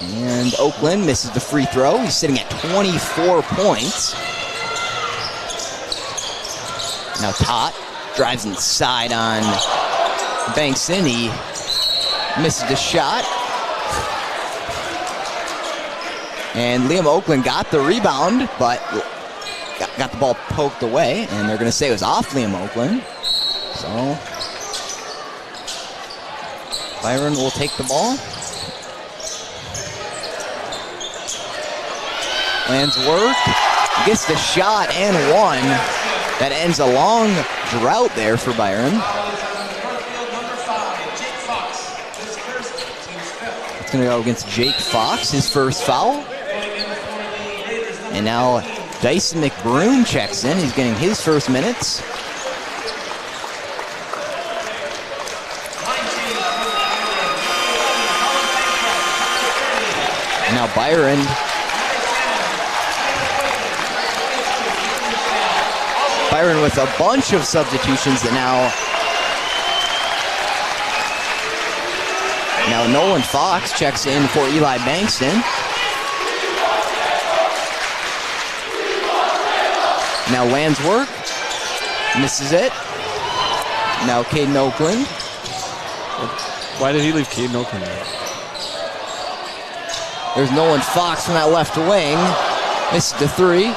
And Oakland misses the free throw. He's sitting at 24 points. Now Tot drives inside on Bankston. He misses the shot. And Liam Oakland got the rebound, but got the ball poked away. And they're going to say it was off Liam Oakland. So Byron will take the ball. Landsworth gets the shot and one. That ends a long drought there for Byron. It's going to go against Jake Fox, his first foul. And now Dyson McBroom checks in. He's getting his first minutes. And now Byron with a bunch of substitutions that now Nolan Fox checks in for Eli Bankston. Now Landsworth misses it. Now Caden Oakland. Why did he leave Caden Oakland there? There's Nolan Fox from that left wing. Misses the three.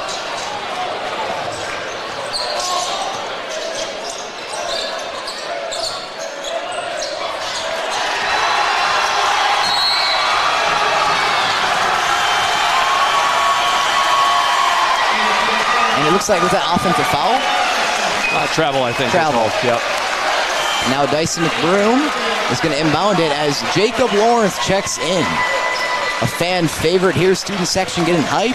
And it looks like, was that offensive foul? Travel, I think. Travel. Yep. Now Dyson McBroom is going to inbound it as Jacob Lawrence checks in. A fan favorite here, student section getting hyped.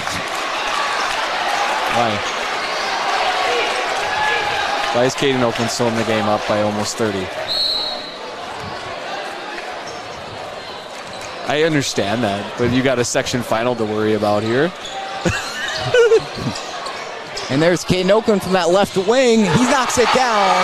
Why is Caden Oakland still in the game up by almost 30? I understand that, but you got a section final to worry about here. And there's Caden Oakland from that left wing. He knocks it down.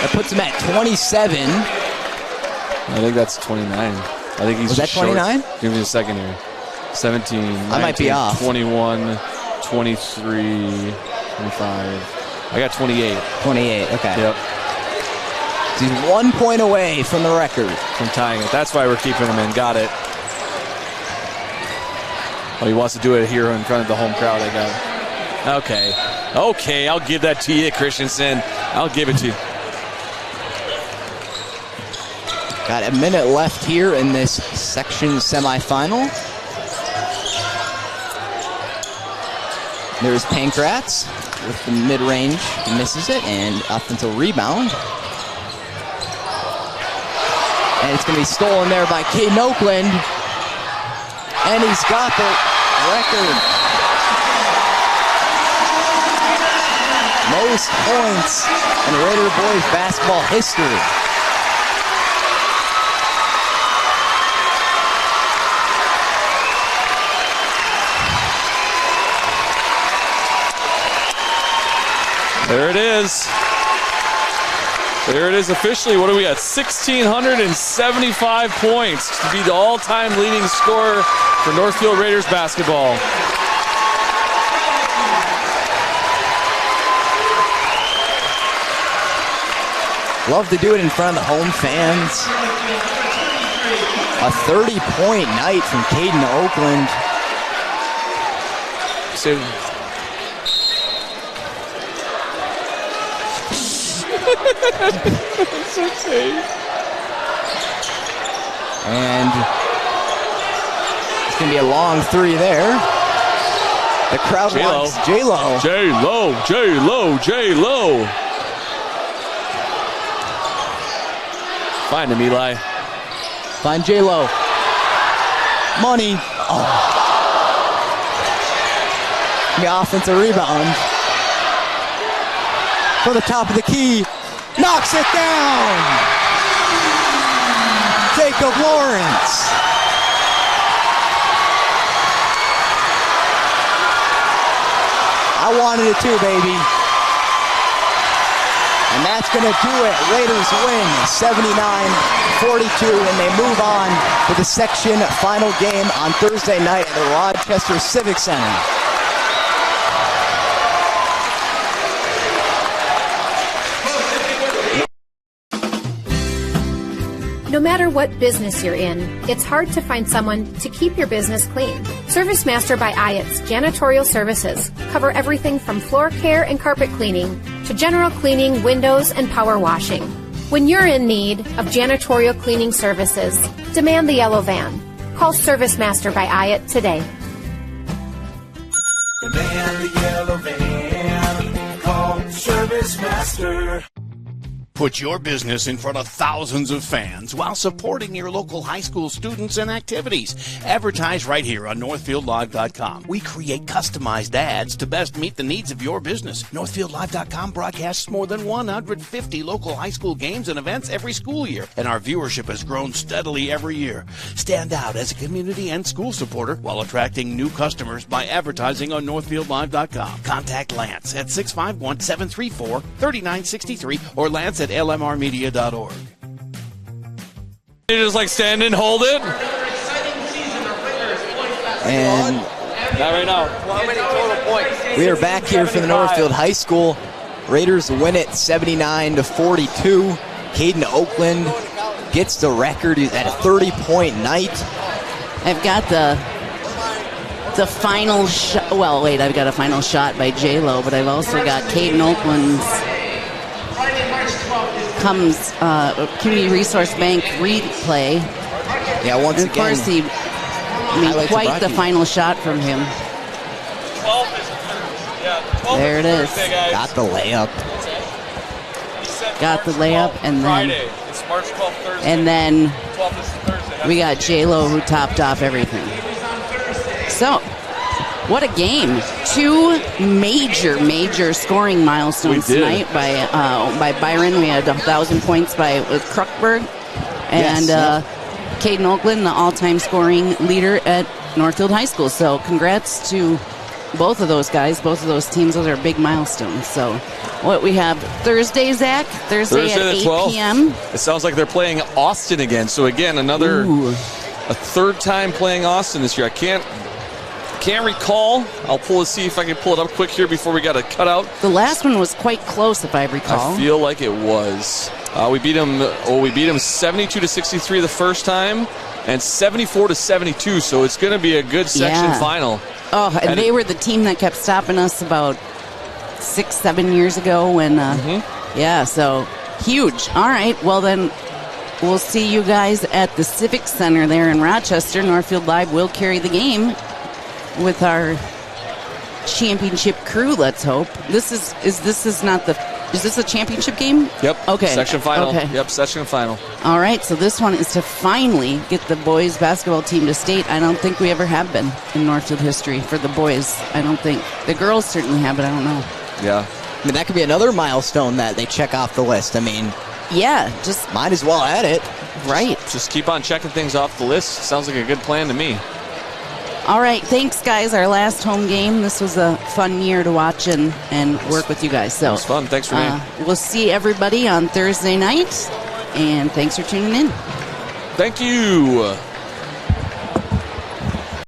That puts him at 27. I think that's 29. I think he's Was that 29? Give me a second here. 17, 19, I might be off. 21, 23, 25. I got 28. 28, okay. Yep. So he's 1 point away from the record. From tying it. That's why we're keeping him in. Got it. Oh, he wants to do it here in front of the home crowd, I got it. Okay, I'll give that to you, Christensen. I'll give it to you. Got a minute left here in this section semifinal. There's Pankratz with the mid-range. He misses it, and offensive rebound. And it's going to be stolen there by Caden Oakland. And he's got the record. Most points in Raider boys basketball history. There it is. There it is officially. What are we at? 1,675 points to be the all-time leading scorer for Northfield Raiders basketball. Love to do it in front of the home fans. A 30-point night from Caden Oakland. So, it's okay. And it's going to be a long three there. The crowd wants J-Lo. J-Lo, J-Lo, J-Lo. Find him, Eli. Find J-Lo. Money. Oh. The offensive rebound. For the top of the key. Knocks it down. Jacob Lawrence. I wanted it too, baby. And that's going to do it. Raiders win 79-42, and they move on to the section final game on Thursday night at the Rochester Civic Center. No matter what business you're in, it's hard to find someone to keep your business clean. ServiceMaster by Ayat's Janitorial Services cover everything from floor care and carpet cleaning to general cleaning, windows, and power washing. When you're in need of janitorial cleaning services, demand the yellow van. Call ServiceMaster by Ayat today. Demand the yellow van. Call ServiceMaster. Put your business in front of thousands of fans while supporting your local high school students and activities. Advertise right here on NorthfieldLive.com. We create customized ads to best meet the needs of your business. NorthfieldLive.com broadcasts more than 150 local high school games and events every school year, and our viewership has grown steadily every year. Stand out as a community and school supporter while attracting new customers by advertising on NorthfieldLive.com. Contact Lance at 651-734-3963 or Lance at lmrmedia.org. You just like stand and hold it. And Not right now. How many total points? We are back here for the Northfield High School. Raiders win it 79-42. Caden Oakland gets the record at a 30-point night. I've got the final shot. Well, wait, I've got a final shot by J-Lo, but I've also got Caden Oakland's Community Resource Bank replay. Yeah, once and of course, he made quite the final shot from him. There it is. Got the layup. And then we got J-Lo who topped off everything. So, what a game. 2 major scoring milestones tonight by Byron. We had 1,000 points with Kruckberg. And Caden Oakland, the all-time scoring leader at Northfield High School. So, congrats to both of those guys, both of those teams. Those are big milestones. So, what we have Thursday, Zach? Thursday at 8 p.m. It sounds like they're playing Austin again. So, again, a third time playing Austin this year. I can't recall. I'll see if I can pull it up quick here before we got to cut out. The last one was quite close, if I recall. I feel like it was. We beat them 72-63 the first time and 74-72. So it's going to be a good section final. Oh, and they were the team that kept stopping us about 6-7 years ago when. So huge. All right. Well then. We'll see you guys at the Civic Center there in Rochester. Northfield Live will carry the game with our championship crew, let's hope. Is this a championship game? Yep. Okay. Section final. Okay. Yep, section final. All right, so this one is to finally get the boys basketball team to state. I don't think we ever have been in Northfield history for the boys. I don't think. The girls certainly have, but I don't know. Yeah. I mean, that could be another milestone that they check off the list. I mean, just might as well add it. Right. Just keep on checking things off the list. Sounds like a good plan to me. All right, thanks, guys. Our last home game. This was a fun year to watch and work with you guys. So it was fun. Thanks for me. We'll see everybody on Thursday night, and thanks for tuning in. Thank you.